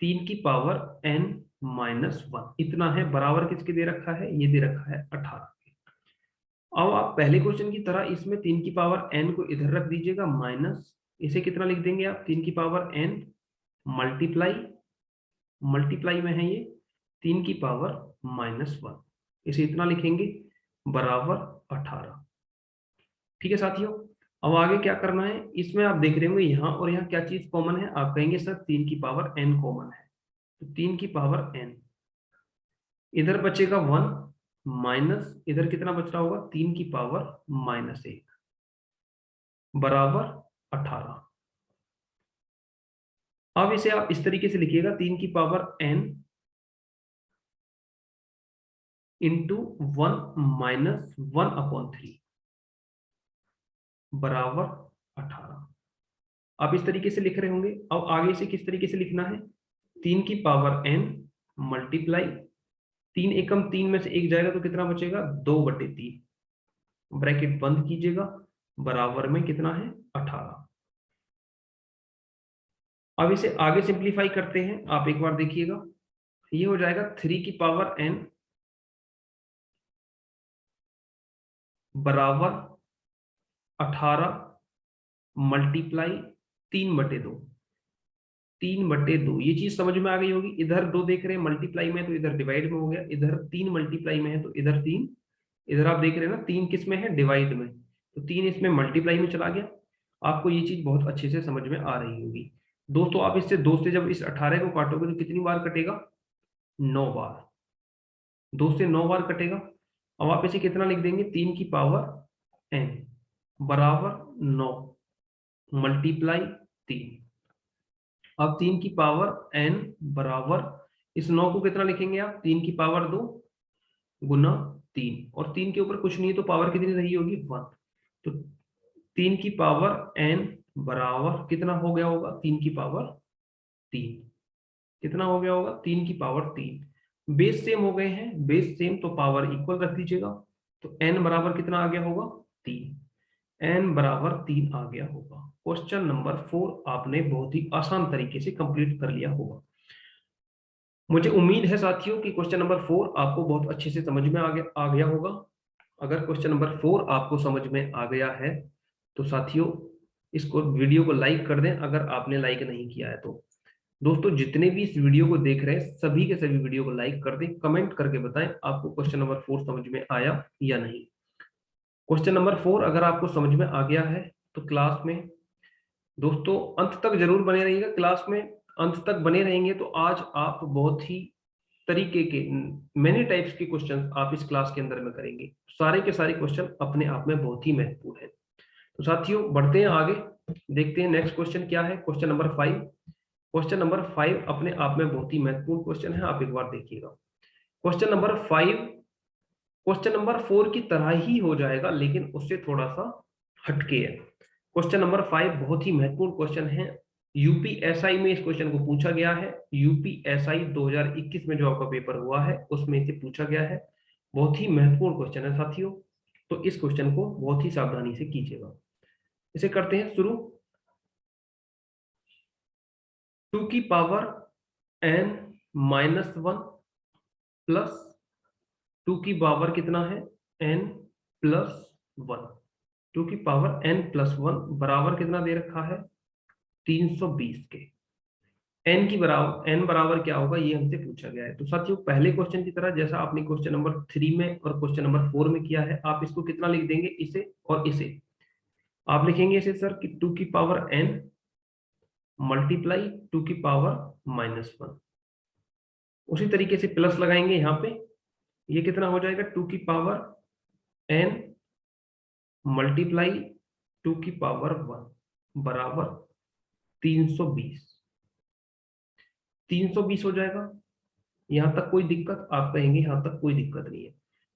3 की पावर n माइनस 1 इतना है, बराबर किसके दे रखा है, ये दे रखा है 18। अब आप पहले क्वेश्चन की तरह इसमें 3 की पावर n को इधर रख दीजिएगा माइनस, इसे कितना लिख देंगे आप, 3 की पावर n मल्टीप्लाई, मल्टीप्लाई में है ये 3 की पावर माइनस 1, इसे इतना लिखेंगे बराबर 18। ठीक है साथियों, अब आगे क्या करना है, इसमें आप देख रहे होंगे यहाँ और यहाँ क्या चीज कॉमन है, आप कहेंगे सर 3 की पावर n कॉमन है, तो 3 की पावर n, इधर बचेगा 1 माइनस इधर कितना बच रहा होगा, 3 की पावर माइनस 1 बराबर 18। अब इसे आप इस तरीके से लिखिएगा, 3 की पावर n इंटू 1 माइनस 1/3 बराबर 18। आप इस तरीके से लिख रहे होंगे। अब आगे से किस तरीके से लिखना है, 3 की पावर n मल्टीप्लाई 3 एकम 3 में से एक जाएगा तो कितना बचेगा, 2/3, ब्रैकेट बंद कीजिएगा, बराबर में कितना है 18। अब इसे आगे सिंप्लीफाई करते हैं, आप एक बार देखिएगा, ये हो जाएगा 3 की पावर n बराबर 18 मल्टीप्लाई 3/2, 3/2, ये चीज समझ में आ गई होगी। इधर 2 देख रहे हैं मल्टीप्लाई में तो इधर डिवाइड में हो गया, इधर 3 मल्टीप्लाई में है तो इधर 3, इधर आप देख रहे हैं ना 3 किस में है, डिवाइड में, तो 3 इसमें मल्टीप्लाई में चला गया। आपको ये चीज बहुत अच्छे से समझ में आ रही होगी। दोस्तों आप इससे 2 से जब इस 18 को काटोगे तो कितनी बार कटेगा, 9 बार, 2 से 9 बार कटेगा। अब आप इसे कितना लिख देंगे, 3 की पावर n बराबर 9 मल्टीप्लाई 3। अब 3 की पावर n बराबर, इस 9 को कितना लिखेंगे आप, 3 की पावर 2 गुना 3, और 3 के ऊपर कुछ नहीं है तो पावर कितनी रही होगी, 1। तो 3 की पावर n बराबर कितना हो गया होगा, 3 की पावर 3, कितना हो गया होगा, 3 की पावर 3। बेस सेम हो गए हैं, बेस सेम तो पावर इक्वल रख दीजिएगा, तो n बराबर कितना आ गया होगा, 3, n बराबर 3 आ गया होगा। क्वेश्चन नंबर 4 आपने बहुत ही आसान तरीके से कंप्लीट कर लिया होगा। मुझे उम्मीद है साथियों कि क्वेश्चन नंबर 4 आपको बहुत अच्छे से समझ में आ गया होगा। अगर क्वेश्चन नंबर 4 आपको समझ में आ गया है तो साथियों इसको वीडियो को लाइक कर दें, अगर आपने लाइक नहीं किया है तो। दोस्तों जितने भी इस वीडियो को देख रहे हैं सभी के सभी वीडियो को लाइक कर दें, कमेंट करके बताएं आपको क्वेश्चन नंबर 4 समझ में आया या नहीं। क्वेश्चन नंबर 4 अगर आपको समझ में आ गया है तो क्लास में दोस्तों अंत तक जरूर बने रहिएगा। क्लास में अंत तक बने रहेंगे तो आज आप बहुत ही तरीके के मेनी टाइप्स के क्वेश्चन आप इस क्लास के अंदर में करेंगे। सारे के सारे क्वेश्चन अपने आप में बहुत ही महत्वपूर्ण है। तो साथियों बढ़ते हैं आगे, देखते हैं नेक्स्ट क्वेश्चन क्या है, क्वेश्चन नंबर 5। क्वेश्चन नंबर 5 अपने आप में बहुत ही महत्वपूर्ण क्वेश्चन है, आप एक बार देखिएगा। क्वेश्चन नंबर 5 क्वेश्चन नंबर 4 की तरह ही हो जाएगा लेकिन उससे थोड़ा सा हटके है। क्वेश्चन नंबर 5 बहुत ही महत्वपूर्ण क्वेश्चन है, यूपीएसआई में इस क्वेश्चन को पूछा गया है। यूपीएसआई 2021 में जो आपका पेपर हुआ है उसमें इसे पूछा गया है। बहुत ही महत्वपूर्ण क्वेश्चन है साथियों, तो इस क्वेश्चन को बहुत ही सावधानी से कीजिएगा। इसे करते हैं शुरू। 2 की पावर n माइनस 1 प्लस 2 की पावर कितना है, n प्लस 1, 2 की पावर n प्लस 1 बराबर कितना दे रखा है, 320 के। n की बराबर n बराबर क्या होगा ये हमसे पूछा गया है। तो साथियों पहले क्वेश्चन की तरह जैसा आपने क्वेश्चन नंबर 3 में और क्वेश्चन नंबर 4 में किया है, आप इसको कितना लिख देंगे, इसे और इसे आप लिखेंगे इसे सर कि 2 की पावर n मल्टीप्लाई 2 की पावर माइनस 1, उसी तरीके से प्लस लगाएंगे यहाँ पे, ये कितना हो जाएगा, 2 की पावर n मल्टीप्लाई 2 की पावर 1 बराबर 320, 320 हो जाएगा। यहां तक कोई दिक्कत, आप कहेंगे यहां तक कोई दिक्कत नहीं है।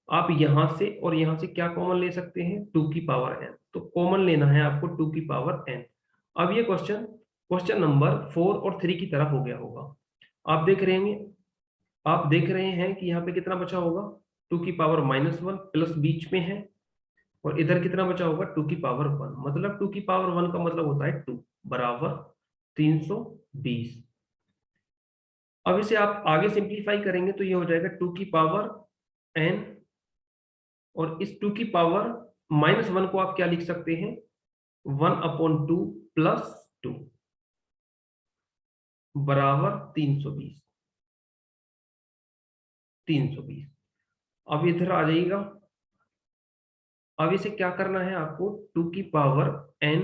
आप यहां से और यहां से क्या कॉमन ले सकते हैं, 2 की पावर n, तो कॉमन लेना है आपको 2 की पावर n। अब ये क्वेश्चन नंबर 4 और 3 की तरह हो गया होगा। आप देख रहे हैं कि यहाँ पे कितना बचा होगा, 2 की पावर -1 प्लस बीच में है, और इधर कितना बचा होगा, 2 की पावर 1, मतलब 2 की पावर 1 का मतलब होता है 2 बराबर 320। अब इसे आप आगे सिंप्लीफाई करेंगे तो ये हो जाएगा 2 की पावर n, और इस 2 की पावर -1 को आप क्या लिख सकते हैं, 1/2 प्लस 2 बराबर 320। अब इधर आ जाइएगा। अब इसे क्या करना है आपको, 2 की पावर n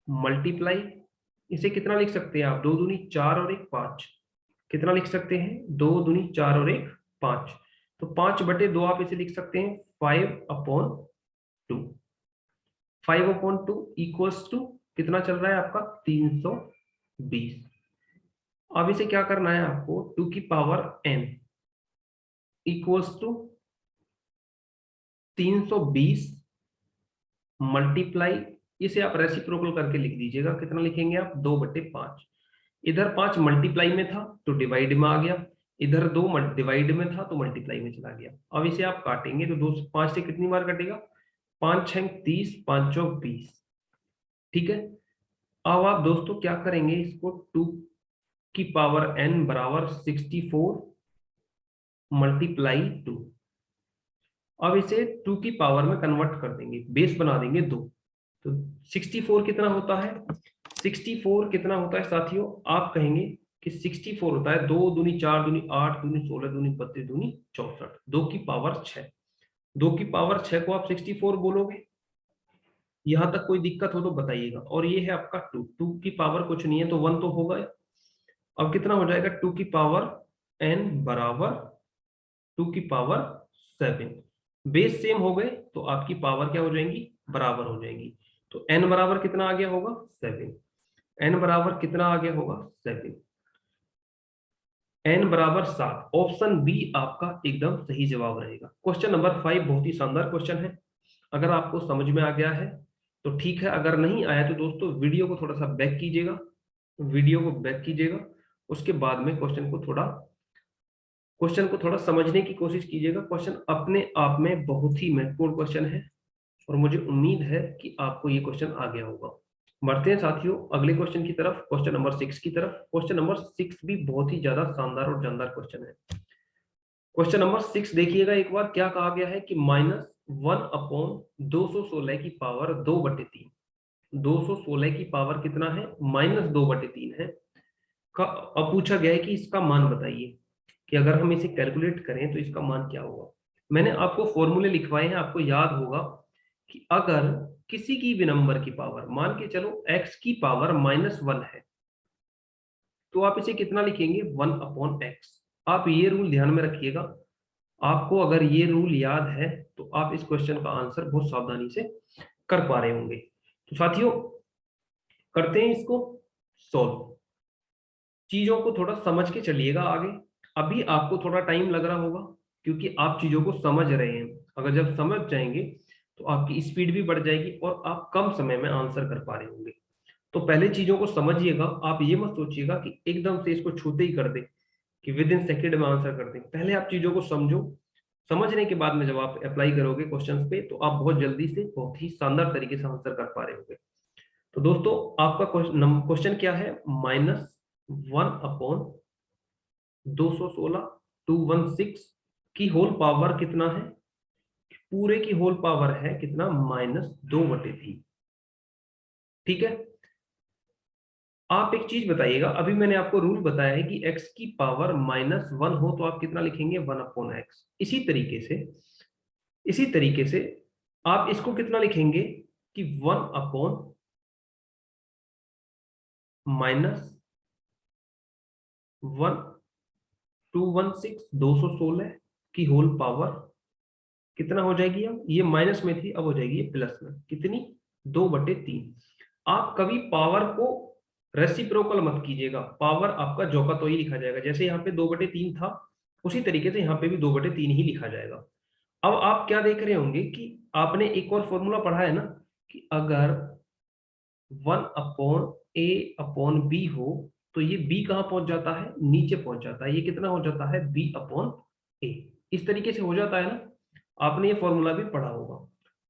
मल्टीप्लाई, इसे कितना लिख सकते हैं आप, 2 दूनी 4 और 1 5। कितना लिख सकते हैं, 2 दूनी 4 और 1 5। तो 5/2 आप इसे लिख सकते हैं 5/2। 5/2 इक्वल्स टू कितना चल रहा है आपका, 320। अब इसे क्या करना है आपको, 2 की power n equals to 320 multiply, इसे आप रेसिप्रोकल करके लिख दीजिएगा। कितना लिखेंगे आप, 2/5। इधर 5 मल्टीप्लाई में था तो डिवाइड में आ गया, इधर 2 डिवाइड में था तो मल्टीप्लाई में चला गया। अब इसे आप काटेंगे तो 2 से 5 से कितनी बार कटेगा, 5 6 30, 5 चौक 20। ठीक है। अब आप दोस्तों क्या करेंगे, इसको 2 की पावर n बराबर 64 मल्टीप्लाई 2। अब इसे 2 की पावर में कन्वर्ट कर देंगे, बेस बना देंगे 2। तो 64 कितना होता है, 64 कितना होता है साथियों, आप कहेंगे कि 64 होता है 2 दूनी 4 दूनी 8 दूनी 16 दूनी 32 दूनी 64, 2 की पावर 6। 2 की पावर 6 को आप 64 बोलोगे। यहां तक कोई दिक्कत हो तो बताइएगा। और ये है आपका 2 की पावर कुछ नहीं है तो 1 तो होगा। अब कितना हो जाएगा, 2 की पावर n बराबर 2 की पावर 7। बेस सेम हो गए तो आपकी पावर क्या हो जाएंगी, बराबर हो जाएंगी। तो n बराबर कितना आ गया होगा, 7। n बराबर कितना आ गया होगा, 7। n बराबर 7। ऑप्शन बी आपका एकदम सही जवाब रहेगा। क्वेश्चन नंबर 5 बहुत ही शानदार क्वेश्चन है। अगर आपको समझ में आ गया है तो ठीक है, अगर नहीं आया तो दोस्तों वीडियो को थोड़ा सा बैक कीजिएगा, उसके बाद में क्वेश्चन को थोड़ा समझने की कोशिश कीजिएगा। क्वेश्चन अपने आप में बहुत ही महत्वपूर्ण क्वेश्चन है, और मुझे उम्मीद है कि आपको ये क्वेश्चन आ गया होगा। बढ़ते हैं साथियों अगले क्वेश्चन की तरफ, क्वेश्चन नंबर 6 की तरफ। क्वेश्चन नंबर 6 भी बहुत ही ज्यादा शानदार और जानदार क्वेश्चन है। क्वेश्चन नंबर 6 देखिएगा एक बार, क्या कहा गया है कि -1/216 की पावर 2/3। 216 की पावर कितना है, -2/3 है। अब पूछा गया है कि इसका मान बताइए, कि अगर हम इसे कैलकुलेट करें तो इसका मान क्या होगा। मैंने आपको फॉर्मूले लिखवाए हैं, आपको याद होगा कि अगर किसी की भी नंबर की पावर, मान के चलो x की पावर -1 है, तो आप इसे कितना लिखेंगे, 1/x। आप ये रूल ध्यान में रखिएगा। आपको अगर ये रूल याद है तो आप इस क्वेश्चन का आंसर बहुत सावधानी से कर पा रहे होंगे। तो साथियों करते हैं इसको सॉल्व। चीजों को थोड़ा समझ के चलिएगा आगे। अभी आपको थोड़ा टाइम लग रहा होगा क्योंकि आप चीजों को समझ रहे हैं। अगर जब समझ जाएंगे तो आपकी स्पीड भी बढ़ जाएगी और आप कम समय में आंसर कर पा रहे होंगे। तो पहले चीजों को समझिएगा। आप ये मत सोचिएगा कि एकदम से इसको छूते ही कर दे, कि विद इन सेकेंड में आंसर कर दें। पहले आप चीजों को समझो, समझने के बाद में जब आप अप्लाई करोगे क्वेश्चंस पे तो आप बहुत जल्दी से बहुत ही शानदार तरीके से आंसर कर पा रहे होंगे। तो दोस्तों आपका क्वेश्चन क्या है, -1/216 216 की होल पावर कितना है, पूरे की होल पावर है कितना, -2/3। ठीक है। आप एक चीज बताइएगा, अभी मैंने आपको रूल बताया है कि x की पावर -1 हो तो आप कितना लिखेंगे, 1/x। इसी तरीके से आप इसको कितना लिखेंगे कि 1/- 216 की होल पावर कितना हो जाएगी, अब ये माइनस में थी अब हो जाएगी ये प्लस में, कितनी, 2/3। आप कभी पावर को रेसिप्रोकल मत कीजिएगा, पावर आपका जो का तो ही लिखा जाएगा। जैसे यहाँ पे 2/3 था उसी तरीके से यहाँ पे भी 2/3 ही लिखा जाएगा। अब आप क्या देख रहे होंगे कि आपने एक और फॉर्मूला पढ़ा है ना कि अगर 1/a/b हो तो ये b कहां पहुंच जाता है, नीचे पहुंच जाता है। ये कितना हो जाता है, b/a। इस तरीके से हो जाता है ना, आपने ये फॉर्मूला भी पढ़ा होगा।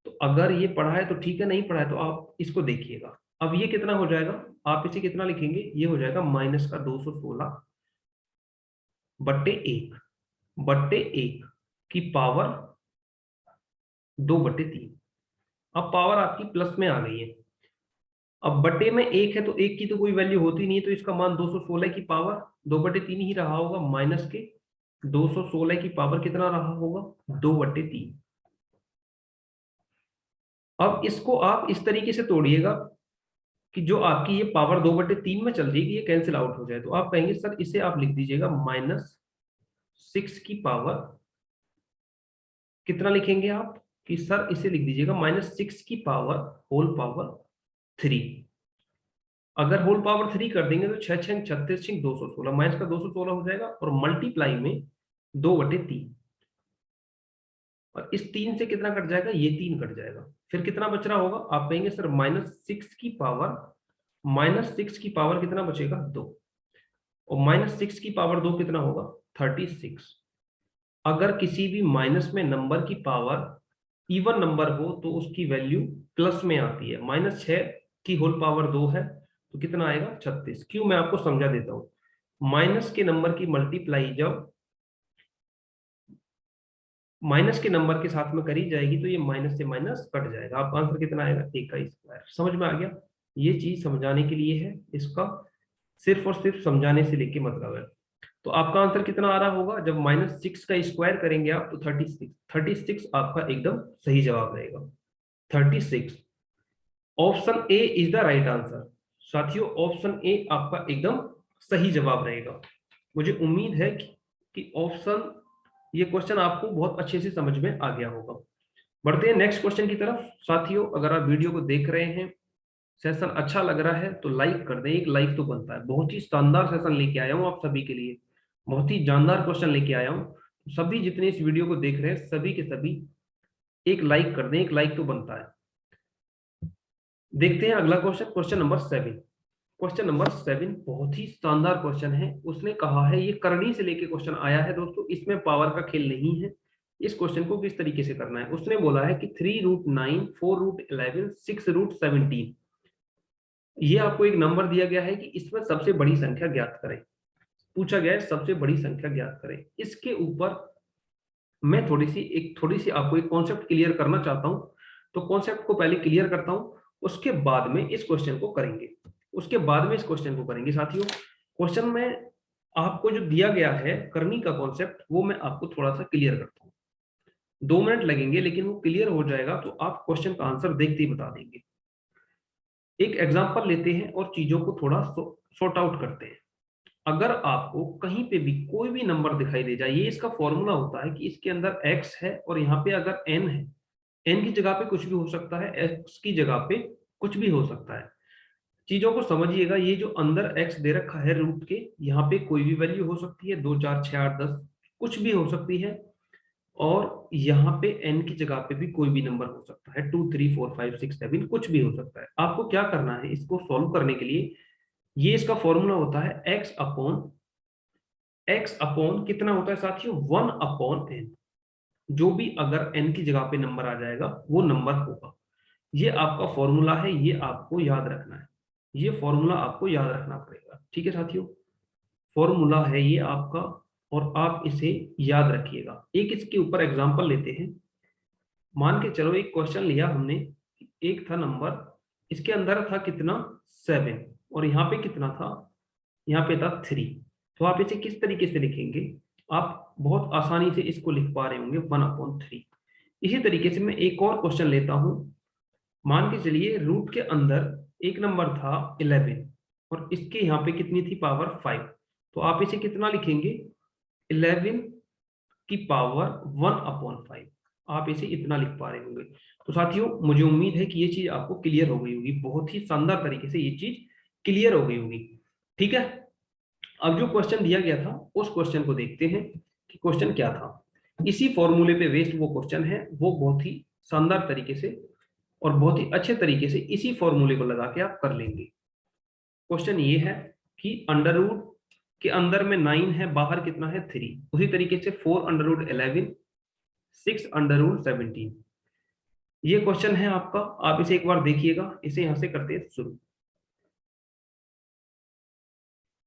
तो अगर ये पढ़ा है तो ठीक है, नहीं पढ़ा है तो आप इसको देखिएगा। अब ये कितना हो जाएगा, आप इसे कितना लिखेंगे, ये हो जाएगा -216/1 की पावर 2/3। अब पावर आपकी प्लस में आ गई है। अब बटे में 1 है तो 1 की तो कोई वैल्यू होती नहीं है, तो इसका मान 216 की पावर 2/3 ही रहा होगा, माइनस के 216 की पावर कितना रहा होगा, 2/3। अब इसको आप इस तरीके से तोड़िएगा कि जो आपकी ये पावर 2/3 में चल रही है ये कैंसिल आउट हो जाए। तो आप कहेंगे सर इसे आप लिख दीजिएगा -6 की पावर, कितना लिखेंगे आप कि सर इसे लिख दीजिएगा -6 की पावर होल पावर 3। अगर होल पावर 3 कर देंगे तो 6 6 36 6 216, माइनस का 216 हो जाएगा और मल्टीप्लाई में 2/3। और इस 3 से कितना कट जाएगा, ये 3 कट जाएगा। फिर कितना बच रहा होगा, आप कहेंगे सर -6 की पावर कितना बचेगा, 2। और -6 की पावर 2 कितना होगा, 36। अगर किसी भी माइनस में नंबर की पावर इवन नंबर हो तो उसकी वैल्यू प्लस में आती है। -6 की होल पावर 2 है तो कितना आएगा, 36। क्यों, मैं आपको समझा देता हूं। माइनस के नंबर की मल्टीप्लाई जब माइनस के नंबर के साथ में करी जाएगी तो ये माइनस से माइनस कट जाएगा। आपका आंसर कितना आएगा, 1 का स्क्वायर। समझ में आ गया, ये चीज समझाने के लिए है, इसका सिर्फ और सिर्फ समझाने से लेके मतलब है। तो आपका आंसर कितना आ रहा होगा, जब -6 का स्क्वायर करेंगे आप तो 36 आपका एकदम सही जवाब रहेगा, 36। Option A is the right answer. साथियों ऑप्शन ए आपका एकदम सही जवाब रहेगा। मुझे उम्मीद है कि ऑप्शन, ये क्वेश्चन आपको बहुत अच्छे से समझ में आ गया होगा। बढ़ते हैं नेक्स्ट क्वेश्चन की तरफ। साथियों अगर आप वीडियो को देख रहे हैं, सेशन अच्छा लग रहा है तो लाइक कर दें, एक लाइक तो बनता है। बहुत ही शानदार सेशन लेके आया हूं आप सभी के लिए, बहुत ही जानदार क्वेश्चन लेके आया हूं। सभी जितने इस वीडियो को देख रहे हैं सभी के सभी एक लाइक कर दें, एक लाइक तो बनता है। देखते हैं अगला question, question number 7। Question number 7 बहुत ही शानदार क्वेश्चन है। उसने कहा है, ये करनी से लेके क्वेश्चन आया है दोस्तों, इसमें पावर का खेल नहीं है। इस क्वेश्चन को किस तरीके से करना है, उसने बोला है कि 3√9 4√11 6√17, ये आपको एक नंबर दिया गया है कि इसमें सबसे बड़ी संख्या ज्ञात करें। पूछा गया है सबसे बड़ी संख्या ज्ञात करें। इसके ऊपर मैं थोड़ी सी आपको एक कॉन्सेप्ट क्लियर करना चाहता हूं। तो कॉन्सेप्ट को पहले क्लियर करता हूं, उसके बाद में इस क्वेश्चन को करेंगे, साथियों। क्वेश्चन में आपको जो दिया गया है करनी का कॉन्सेप्ट, वो मैं आपको थोड़ा सा क्लियर करता हूँ। 2 मिनट लगेंगे लेकिन वो क्लियर हो जाएगा तो आप क्वेश्चन का आंसर देखते ही बता देंगे। एक एग्जांपल लेते हैं और चीजों को थोड़ा सॉर्ट आउट करते हैं। अगर आपको कहीं पे भी कोई भी नंबर दिखाई दे जाए, ये इसका फॉर्मूला होता है कि इसके अंदर x है और यहाँ पे अगर n है, n की जगह पे कुछ भी हो सकता है, x की जगह पे कुछ भी हो सकता है। चीजों को समझिएगा, ये जो अंदर x दे रखा है रूट के, यहाँ पे कोई भी वैल्यू हो सकती है, 2 4 6 8 10 कुछ भी हो सकती है। और यहाँ पे n की जगह पे भी कोई भी नंबर हो सकता है, 2 3 4 5 6 7 कुछ भी हो सकता है। आपको क्या करना है, इसको सॉल्व करने के लिए ये इसका फॉर्मूला होता है x अपॉन कितना होता है साथियों, 1/n। जो भी अगर n की जगह पे नंबर आ जाएगा वो नंबर होगा। ये आपका फॉर्मूला है, ये आपको याद रखना है, ये फॉर्मूला आपको याद रखना पड़ेगा। ठीक है साथियों, फॉर्मूला है ये आपका और आप इसे याद रखिएगा। एक इसके ऊपर एग्जांपल लेते हैं। मान के चलो एक क्वेश्चन लिया हमने, एक था नंबर, इसके अंदर था कितना, 7 और यहाँ पे कितना था, यहाँ पे था 3। तो आप इसे किस तरीके से लिखेंगे, आप बहुत आसानी से इसको लिख पा रहे होंगे 1/3। इसी तरीके से मैं एक और क्वेश्चन लेता हूं। मान के चलिए रूट के अंदर एक नंबर था 11 और इसके यहाँ पे कितनी थी, पावर 5। तो आप इसे कितना लिखेंगे, 11 की पावर 1/5। आप इसे इतना लिख पा रहे होंगे। तो साथियों मुझे उम्मीद है कि ये चीज आपको क्लियर हो गई होगी, बहुत ही शानदार तरीके से ये चीज क्लियर हो गई होगी। ठीक है, अब जो क्वेश्चन दिया गया था उस क्वेश्चन को देखते हैं कि क्वेश्चन क्या था। इसी फॉर्मूले पे बेस्ड वो क्वेश्चन है, वो बहुत ही शानदार तरीके से और बहुत ही अच्छे तरीके से इसी फॉर्मूले को लगा के आप कर लेंगे। क्वेश्चन ये है कि अंडर रूट के अंदर में 9 है, बाहर कितना है 3। उसी तरीके से 4 अंडर रूट 11, 6 अंडर रूट 17। ये क्वेश्चन है आपका, आप इसे एक बार देखिएगा। इसे यहां से करते हैं शुरू।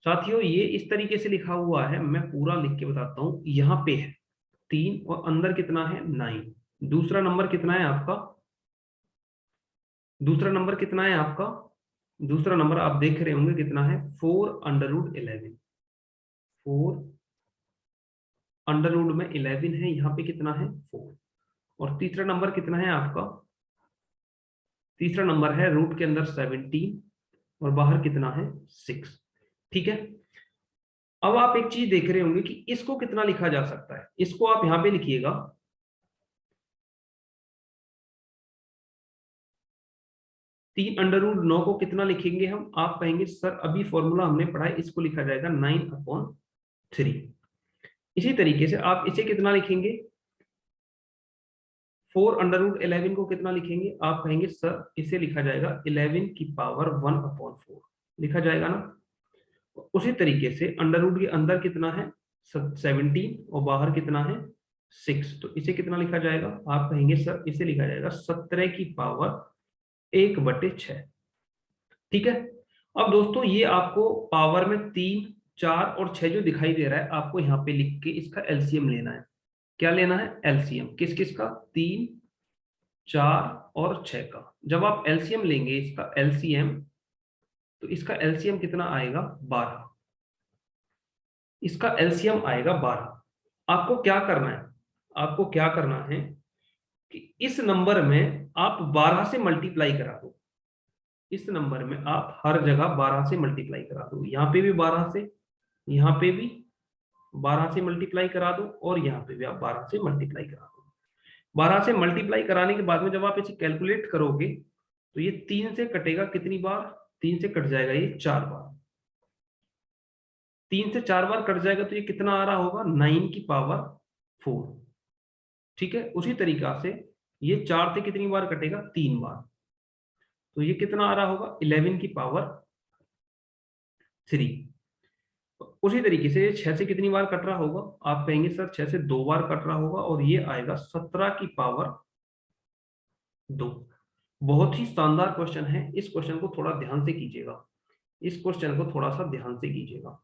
साथियों ये इस तरीके से लिखा हुआ है, मैं पूरा लिख के बताता हूं। यहाँ पे है 3 और अंदर कितना है 9। दूसरा नंबर कितना है आपका, दूसरा नंबर कितना है आपका, दूसरा नंबर आप देख रहे होंगे कितना है 4 अंडर रूट 11। 4 अंडर रूट में 11 है, यहाँ पे कितना है 4। और तीसरा नंबर कितना है आपका, तीसरा नंबर है रूट के अंदर 17 और बाहर कितना है 6। ठीक है, अब आप एक चीज देख रहे होंगे कि इसको कितना लिखा जा सकता है। इसको आप यहां पे लिखिएगा, 3 अंडर रूट 9 को कितना लिखेंगे हम, आप कहेंगे सर अभी फॉर्मूला हमने पढ़ा है, इसको लिखा जाएगा 9/3। इसी तरीके से आप इसे कितना लिखेंगे, 4 अंडर रूट 11 को कितना लिखेंगे, आप कहेंगे सर इसे लिखा जाएगा 11 की पावर 1/4 लिखा जाएगा ना। उसी तरीके से अंडर रूट के अंदर कितना है 17 और बाहर कितना है 6, तो इसे कितना लिखा जाएगा, आप कहेंगे सर इसे लिखा जाएगा 17 की पावर 1/6। ठीक है, अब दोस्तों ये आपको पावर में 3, 4 और 6 जो दिखाई दे रहा है, आपको यहाँ पे लिख के इसका एलसीएम लेना है। क्या लेना है, एलसीएम किस किस का, 3, 4 और 6 का। जब आप एलसीएम लेंगे इसका एलसीएम, तो इसका एलसीएम कितना आएगा 12। इसका एलसीएम आएगा 12। आपको क्या करना है, आपको क्या करना है कि इस नंबर में आप 12 से मल्टीप्लाई करा दो। इस नंबर में आप हर जगह 12 से मल्टीप्लाई करा दो। यहाँ पे भी 12 से, यहाँ पे भी 12 से मल्टीप्लाई करा दो और यहाँ पे भी आप 12 से मल्टीप्लाई करा दो। 12 से मल्टीप्लाई कराने के बाद में जब आप इसे कैलकुलेट करोगे तो ये 3 से कटेगा कितनी बार, 3 से कट जाएगा ये 4 बार। 3 से 4 बार कट जाएगा तो ये कितना आ रहा होगा 9 की पावर 4। ठीक है, उसी तरीका से ये 4 से कितनी बार कटेगा 3 बार, तो ये कितना आ रहा होगा 11 की पावर 3। उसी तरीके से 6 से कितनी बार कट रहा होगा, आप कहेंगे सर 6 से 2 बार कट रहा होगा और ये आएगा 17 की पावर 2। बहुत ही शानदार क्वेश्चन है, इस क्वेश्चन को थोड़ा ध्यान से कीजिएगा, इस क्वेश्चन को थोड़ा सा ध्यान से कीजिएगा।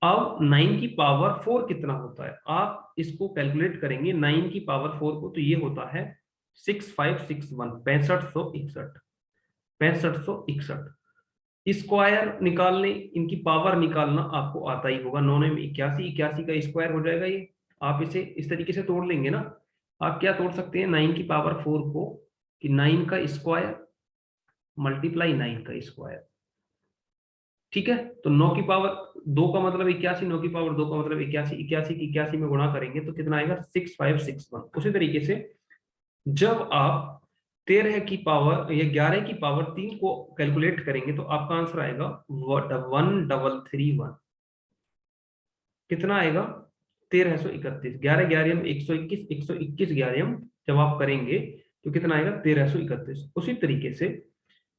अब 9 की पावर 4 कितना होता है, आप इसको कैलकुलेट करेंगे 9 की पावर 4 को, तो ये होता है 6561, 6561, 6561। स्क्वायर निकालने, इनकी पावर निकालना आपको आता ही होगा। 9 में 81, 81 का स्क्वायर हो जाएगा ये। आप इसे इस तरीके से तोड़ लेंगे ना, आप क्या तोड़ सकते हैं 9 की पावर 4 को, कि 9 का स्क्वायर मल्टीप्लाई 9 का स्क्वायर। ठीक है, तो 9 की पावर 2 का मतलब 81, 9 की पावर 2 का मतलब 81, 81 की 81 में गुणा करेंगे तो कितना आएगा 6561। उसी तरीके से जब आप 13 की पावर या 11 की पावर 3 को कैलकुलेट करेंगे तो आपका आंसर आएगा 1331। कितना आएगा 1331। 11 11 में 121, 121 11 जब आप करेंगे तो कितना आएगा 1331। उसी तरीके से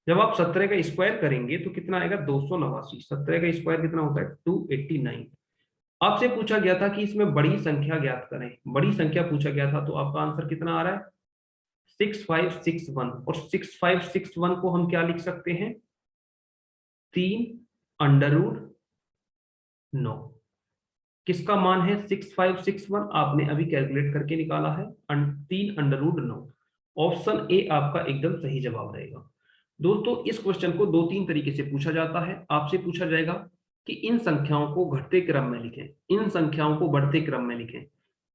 जब आप 17 का स्क्वायर करेंगे तो कितना आएगा 289। 17 का स्क्वायर कितना होता है 289। आपसे पूछा गया था कि इसमें बड़ी संख्या ज्ञात करें, बड़ी संख्या पूछा गया था, तो आपका आंसर कितना आ रहा है 6561। और 6561 को हम क्या लिख सकते हैं 3 अंडर रूट 9। किसका मान है 6561, आपने अभी कैलकुलेट करके निकाला है 3 अंडर रूट 9। ऑप्शन ए आपका एकदम सही जवाब रहेगा। दोस्तों इस क्वेश्चन को 2-3 तरीके से पूछा जाता है। आपसे पूछा जाएगा कि इन संख्याओं को घटते क्रम में लिखें, इन संख्याओं को बढ़ते क्रम में लिखें,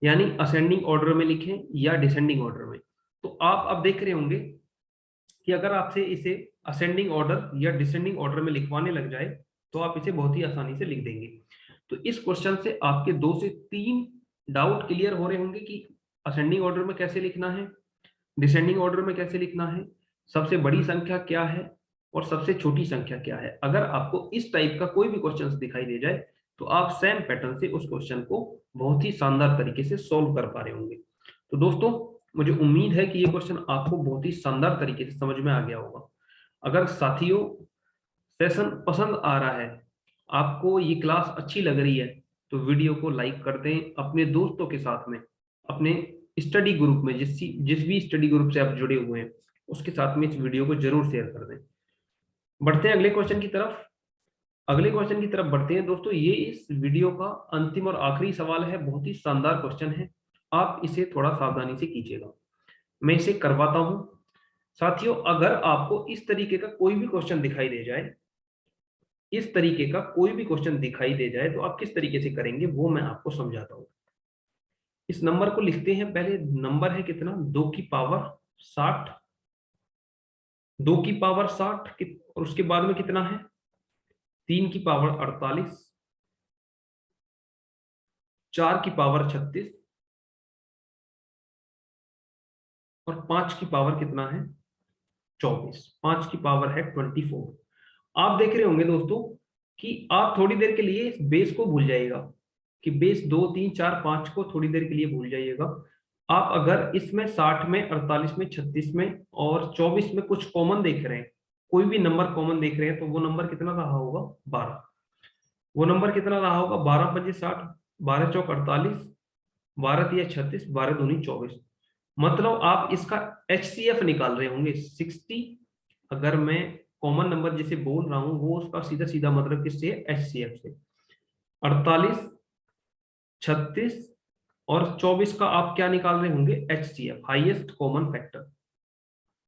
यानी असेंडिंग ऑर्डर में लिखें या डिसेंडिंग ऑर्डर में। तो आप अब देख रहे होंगे कि अगर आपसे इसे असेंडिंग ऑर्डर या डिसेंडिंग ऑर्डर में लिखवाने लग जाए तो आप इसे बहुत ही आसानी से लिख देंगे। तो इस क्वेश्चन से आपके 2 से 3 डाउट क्लियर हो रहे होंगे कि असेंडिंग ऑर्डर में कैसे लिखना है, डिसेंडिंग ऑर्डर में कैसे लिखना है, सबसे बड़ी संख्या क्या है और सबसे छोटी संख्या क्या है। अगर आपको इस टाइप का कोई भी क्वेश्चन दिखाई दे जाए तो आप सेम पैटर्न से उस क्वेश्चन को बहुत ही शानदार तरीके से सोल्व कर पा रहे होंगे। तो दोस्तों, मुझे उम्मीद है कि ये क्वेश्चन आपको बहुत ही शानदार तरीके से समझ में आ गया होगा। अगर साथियों सेशन पसंद आ रहा है, आपको ये क्लास अच्छी लग रही है, तो वीडियो को लाइक कर दें, अपने दोस्तों के साथ में, अपने स्टडी ग्रुप में, जिस भी स्टडी ग्रुप से आप जुड़े हुए हैं उसके साथ में इस वीडियो को जरूर शेयर कर दें। बढ़ते हैं अगले क्वेश्चन की तरफ। अगले क्वेश्चन की तरफ बढ़ते हैं दोस्तों। ये इस वीडियो का अंतिम और आखिरी सवाल है, बहुत ही शानदार क्वेश्चन है, आप इसे थोड़ा सावधानी से कीजिएगा। मैं इसे करवाता हूं। साथियों, अगर आपको इस तरीके का कोई भी क्वेश्चन दिखाई दे जाए, इस तरीके का कोई भी क्वेश्चन दिखाई दे जाए, तो आप किस तरीके से करेंगे वो मैं आपको समझाता हूं। इस नंबर को लिखते हैं। पहले नंबर है कितना, 2 की पावर 60, 2 की पावर 60, और उसके बाद में कितना है, 3 की पावर 48, 4 की पावर 36 और 5 की पावर कितना है, 24। 5 की पावर है 24। आप देख रहे होंगे दोस्तों कि आप थोड़ी देर के लिए इस बेस को भूल जाइएगा, कि बेस 2 3 4 5 को थोड़ी देर के लिए भूल जाइएगा। आप अगर इसमें 60 में, 48 में, 36 में और 24 में कुछ कॉमन देख रहे हैं, कोई भी नंबर कॉमन देख रहे हैं, तो वो नंबर कितना रहा होगा, 12। वो नंबर कितना रहा होगा, 12 पंजे 60, 12 चौक 48, 12 तिया 36, 12 दूनी 24। मतलब आप इसका HCF निकाल रहे होंगे 60। अगर मैं कॉमन नंबर जिसे बोल रहा हूं वो उसका सीधा सीधा मतलब किससे है, HCF से। 48, 36 और 24 का आप क्या निकाल रहे होंगे, HCF, highest common factor,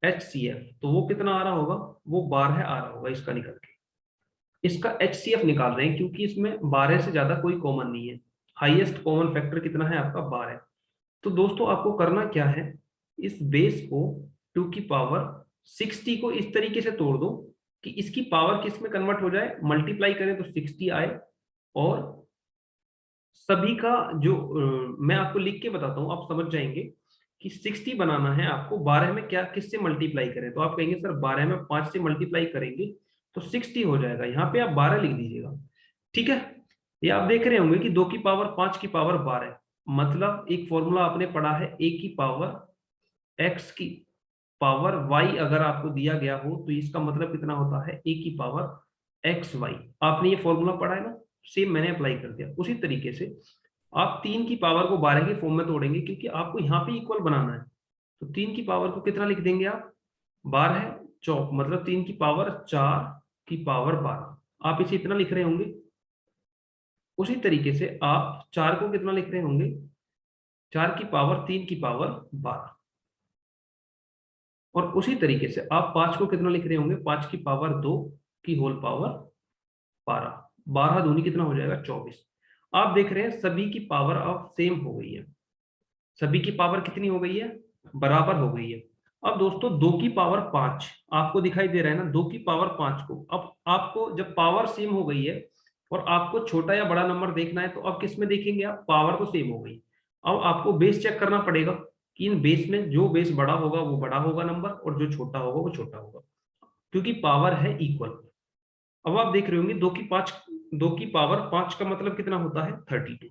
HCF। तो वो कितना आ रहा होगा, वो 12 आ रहा होगा इसका निकल के। इसका HCF निकाल रहे हैं क्योंकि इसमें 12 से ज्यादा कोई कॉमन नहीं है। हाईएस्ट कॉमन फैक्टर कितना है आपका, 12। तो दोस्तों आपको करना क्या है, इस बेस को 2 की पावर 60 को इस तरीके से तोड़ दो कि इसकी पावर किस में कन्वर्ट हो जाए, मल्टीप्लाई करें तो 60 आए। और सभी का जो मैं आपको लिख के बताता हूं, आप समझ जाएंगे कि 60 बनाना है आपको, 12 में क्या किससे मल्टीप्लाई करें। तो आप कहेंगे सर 12 में 5 से मल्टीप्लाई करेंगे तो 60 हो जाएगा। यहाँ पे आप 12 लिख दीजिएगा, ठीक है। ये आप देख रहे होंगे कि 2 की पावर 5 की पावर 12, मतलब एक फॉर्मूला आपने पढ़ा है, a की पावर x की पावर y अगर आपको दिया गया हो तो इसका मतलब कितना होता है, a की पावर एक्स वाई। आपने ये फॉर्मूला पढ़ा है ना, सेम मैंने अप्लाई कर दिया। उसी तरीके से आप 3 की पावर को 12 के फॉर्म में तोड़ेंगे, क्योंकि आपको यहाँ पे इक्वल बनाना है। तो 3 की पावर को कितना लिख देंगे आप, 12 चौक, मतलब 3 की पावर 4 की पावर 12। आप इसे इतना लिख रहे होंगे। उसी तरीके से आप 4 को कितना लिख रहे होंगे, 4 की पावर 3 की पावर 12। और उसी तरीके से आप 5 को कितना लिख रहे होंगे, 5 की पावर 2 की होल पावर 12। 12 दूनी कितना हो जाएगा, 24। आप देख रहे हैं सभी की पावर अब सेम हो गई है। सभी की पावर कितनी हो गई है, बराबर हो गई है। अब दोस्तों 2 की पावर 5 आपको दिखाई दे रहा है ना, 2 की पावर 5 को अब आपको जब पावर सेम हो गई है और आपको छोटा या बड़ा नंबर देखना है, तो अब किस में देखेंगे आप, पावर तो सेम हो गई। अब आपको बेस चेक करना पड़ेगा कि इन बेस में जो बेस बड़ा होगा वो बड़ा होगा नंबर, और जो छोटा होगा वो छोटा होगा, क्योंकि पावर है इक्वल। अब आप देख रहे होंगे 2 की पावर 5 का मतलब कितना होता है, 32।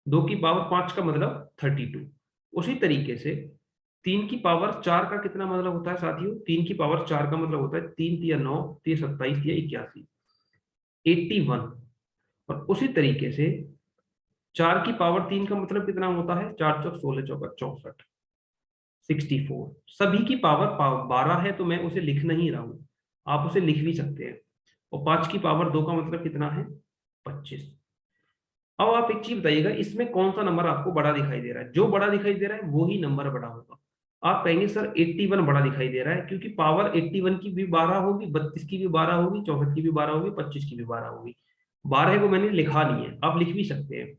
2 की पावर 5 का मतलब 32। उसी तरीके से 3 की पावर 4 का कितना मतलब होता है साथियों, 3 की पावर 4 का मतलब होता है 3 तिया 9, 3 27 तिया 81, 81। और उसी तरीके से 4 की पावर 3 का मतलब कितना होता है, 4 चौक 16 चौका 64, 64। सभी की पावर 12 है तो मैं उसे लिख नहीं रहा हूं, आप उसे लिख भी सकते हैं। और 5 की पावर 2 का मतलब कितना है, 25। अब आप एक चीज बताइएगा, इसमें कौन सा नंबर आपको बड़ा दिखाई दे रहा है, जो बड़ा दिखाई दे रहा है वो ही नंबर बड़ा होगा। आप कहेंगे सर 81 बड़ा दिखाई दे रहा है, क्योंकि पावर 81 की भी 12 होगी, 32 की भी 12 होगी, 64 की भी 12 होगी, 25 की भी 12 होगी। 12 को मैंने लिखा नहीं है, आप लिख भी सकते हैं।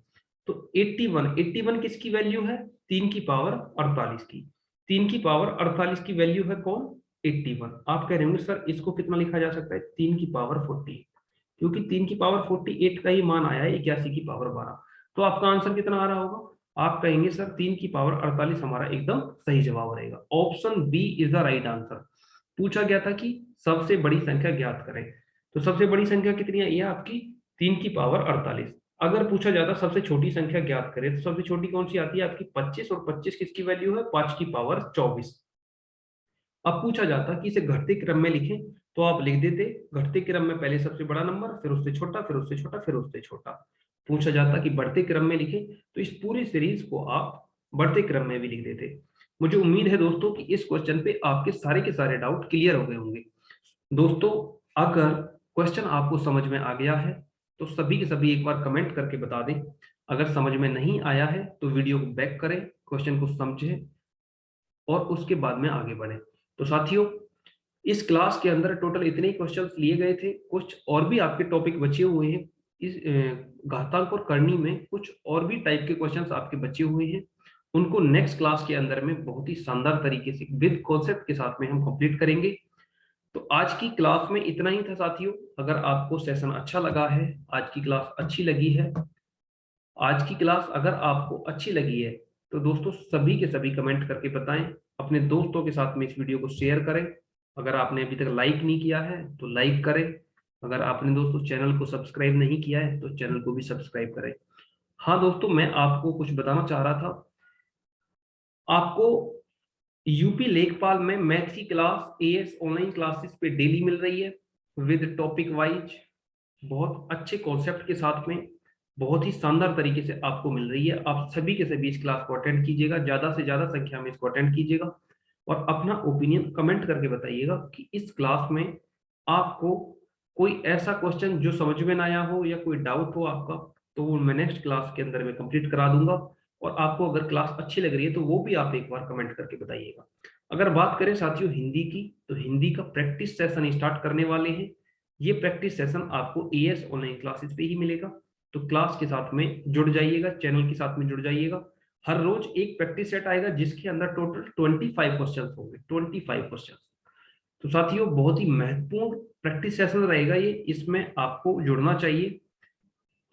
तो 81 किसकी वैल्यू है, 3 की पावर 48 की। 3 की पावर 48 की वैल्यू है कौन, 81। आप कह रहे होंगे सर इसको कितना लिखा जा सकता है, 3 की पावर 40, क्योंकि 3 की पावर 48 का ही मान आया है 81 की पावर 12। तो आपका आंसर कितना आ रहा होगा, आप कहेंगे सर 3 की पावर 48 हमारा एकदम सही जवाब रहेगा। Option B is the right answer. पूछा गया था कि सबसे बड़ी संख्या ज्ञात करें, तो सबसे बड़ी संख्या कितनी है, ये आपकी 3 की पावर 48। अगर पूछा जाता सबसे छोटी संख्या ज्ञात करें, तो सबसे छोटी कौन सी आती है आपकी 25, और 25 किसकी वैल्यू है 5 की पावर 24। अब पूछा जाता कि इसे घटते क्रम में लिखें, तो आप लिख देते घटते क्रम में पहले सबसे बड़ा नंबर, फिर उससे छोटा, फिर उससे छोटा, फिर उससे छोटा। पूछा जाता कि बढ़ते क्रम में लिखें, तो इस पूरी सीरीज को आप बढ़ते क्रम में भी लिख देते। मुझे उम्मीद है दोस्तों कि इस क्वेश्चन पे आपके सारे के सारे डाउट क्लियर हो गए होंगे। दोस्तों, अगर क्वेश्चन आपको समझ में आ गया है तो सभी के सभी एक बार कमेंट करके बता दें। अगर समझ में नहीं आया है तो वीडियो को बैक करें, क्वेश्चन को समझें और उसके बाद में आगे बढ़ें। तो साथियों, इस क्लास के अंदर टोटल इतने ही क्वेश्चंस लिए गए थे। कुछ और भी आपके टॉपिक बचे हुए हैं। इस घातांक और करनी में कुछ और भी टाइप के क्वेश्चंस आपके बचे हुए हैं। उनको नेक्स्ट क्लास के अंदर में बहुत ही शानदार तरीके से विद कॉन्सेप्ट के साथ में हम कंप्लीट करेंगे। तो आज की क्लास में इतना ही था साथियों। अगर आपको सेशन अच्छा लगा है, आज की क्लास अच्छी लगी है, आज की क्लास अगर आपको अच्छी लगी है, तो दोस्तों सभी के सभी कमेंट करके बताएं। अपने दोस्तों के साथ में इस वीडियो को शेयर करें। अगर आपने अभी तक लाइक नहीं किया है तो लाइक करें। अगर आपने दोस्तों चैनल को सब्सक्राइब नहीं किया है तो चैनल को भी सब्सक्राइब करें। हाँ दोस्तों, मैं आपको कुछ बताना चाह रहा था। आपको यूपी लेखपाल में मैथ की क्लास एएस ऑनलाइन क्लासेस पे डेली मिल रही है, विद टॉपिक वाइज, बहुत अच्छे कॉन्सेप्ट के साथ में, बहुत ही शानदार तरीके से आपको मिल रही है। आप सभी के सभी इस क्लास को अटेंड कीजिएगा, ज्यादा से ज्यादा संख्या में इसको अटेंड कीजिएगा और अपना ओपिनियन कमेंट करके बताइएगा कि इस क्लास में आपको कोई ऐसा क्वेश्चन जो समझ में ना आया हो या कोई डाउट हो आपका, तो वो मैं नेक्स्ट क्लास के अंदर में कंप्लीट करा दूंगा। और आपको अगर क्लास अच्छी लग रही है तो वो भी आप एक बार कमेंट करके बताइएगा। अगर बात करें साथियों हिंदी की, तो हिंदी का प्रैक्टिस सेशन स्टार्ट करने वाले हैं। ये प्रैक्टिस सेशन आपको एएस ऑनलाइन क्लासेस पे ही मिलेगा। तो क्लास के साथ में जुड़ जाइएगा, चैनल के साथ में जुड़ जाइएगा। हर रोज एक प्रैक्टिस सेट आएगा जिसके अंदर टोटल 25 क्वेश्चन होंगे, 25 क्वेश्चन। तो साथियों, बहुत ही महत्वपूर्ण प्रैक्टिस सेशन रहेगा ये, इसमें आपको जुड़ना चाहिए।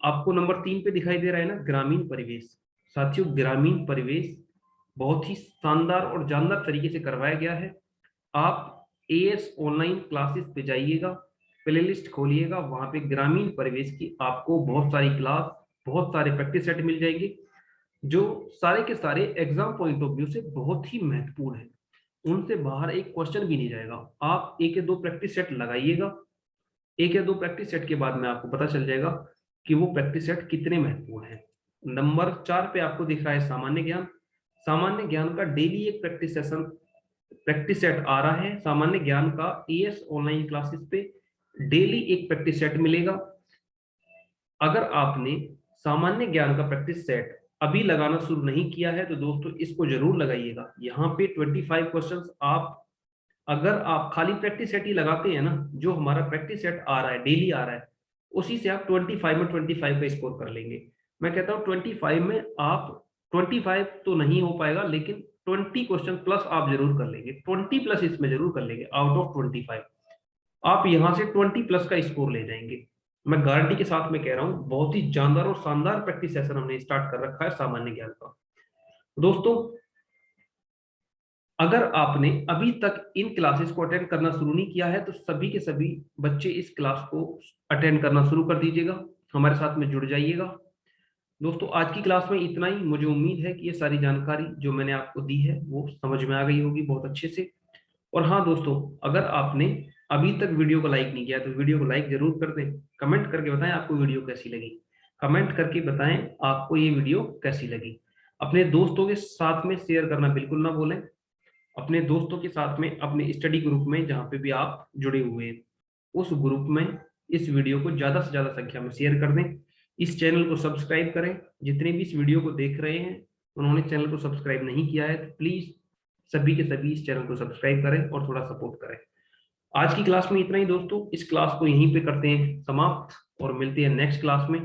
आपको नंबर 3 पे दिखाई दे रहा है ना, ग्रामीण परिवेश। साथियों, ग्रामीण परिवेश बहुत ही शानदार और जानदार तरीके से करवाया गया है। आप एएस ऑनलाइन क्लासेस पे जाइएगा, प्लेलिस्ट खोलिएगा, वहां पे ग्रामीण परिवेश की आपको बहुत सारी क्लास, बहुत सारे प्रैक्टिस सेट मिल जाएंगे, जो सारे के सारे एग्जाम पॉइंट ऑफ व्यू से बहुत ही महत्वपूर्ण है। उनसे बाहर एक क्वेश्चन भी नहीं जाएगा। आप एक या दो प्रैक्टिस सेट लगाइएगा, एक या दो प्रैक्टिस सेट के बाद में आपको पता चल जाएगा कि वो प्रैक्टिस सेट कितने महत्वपूर्ण है। नंबर 4 पे आपको दिख रहा है सामान्य ज्ञान। सामान्य ज्ञान का डेली एक प्रैक्टिस सेशन, प्रैक्टिस सेट आ रहा है। सामान्य ज्ञान का एएस ऑनलाइन क्लासेस पे डेली एक प्रैक्टिस सेट मिलेगा। अगर आपने सामान्य ज्ञान का प्रैक्टिस सेट अभी लगाना शुरू नहीं किया है तो दोस्तों इसको जरूर लगाइएगा। यहाँ पे 25 क्वेश्चंस आप, अगर आप खाली प्रैक्टिस सेट ही लगाते हैं ना, जो हमारा प्रैक्टिस सेट आ रहा है डेली आ रहा है, उसी से आप 25 में 25 का स्कोर कर लेंगे। मैं कहता हूँ 25 में आप 25 तो नहीं हो पाएगा, लेकिन 20 क्वेश्चन प्लस आप जरूर कर लेंगे, 20 प्लस इसमें जरूर कर लेंगे। आउट ऑफ 25 आप यहां से 20 प्लस का स्कोर ले जाएंगे। मैं गारंटी के साथ में कह रहा हूं, बहुत ही जानदार और शानदार प्रैक्टिस सेशन हमने स्टार्ट कर रखा है सामान्य ज्ञान का। दोस्तों, अगर आपने अभी तक इन क्लासेस को अटेंड करना शुरू नहीं किया है तो सभी के सभी बच्चे इस क्लास को अटेंड करना शुरू कर दीजिएगा, हमारे साथ में जुड़ जाइएगा। दोस्तों, आज की क्लास में इतना ही। मुझे उम्मीद है कि ये सारी जानकारी जो मैंने आपको दी है वो समझ में आ गई होगी बहुत अच्छे से। और हाँ दोस्तों, अगर आपने अभी तक वीडियो को लाइक नहीं किया तो वीडियो को लाइक जरूर कर दें। कमेंट करके बताएं आपको वीडियो कैसी लगी। कमेंट करके बताएं आपको ये वीडियो कैसी लगी। अपने दोस्तों के साथ में शेयर करना बिल्कुल ना भूलें। अपने दोस्तों के साथ में, अपने स्टडी ग्रुप में जहाँ पे भी आप जुड़े हुए हैं, उस ग्रुप में इस वीडियो को ज्यादा से ज्यादा संख्या में शेयर कर दें। इस चैनल को सब्सक्राइब करें। जितने भी इस वीडियो को देख रहे हैं उन्होंने चैनल को सब्सक्राइब नहीं किया है तो प्लीज सभी के सभी इस चैनल को सब्सक्राइब करें और थोड़ा सपोर्ट करें। आज की क्लास में इतना ही दोस्तों। इस क्लास को यहीं पे करते हैं समाप्त और मिलते हैं नेक्स्ट क्लास में।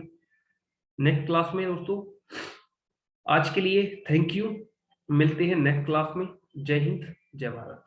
नेक्स्ट क्लास में दोस्तों, आज के लिए थैंक यू। मिलते हैं नेक्स्ट क्लास में। जय हिंद, जय भारत।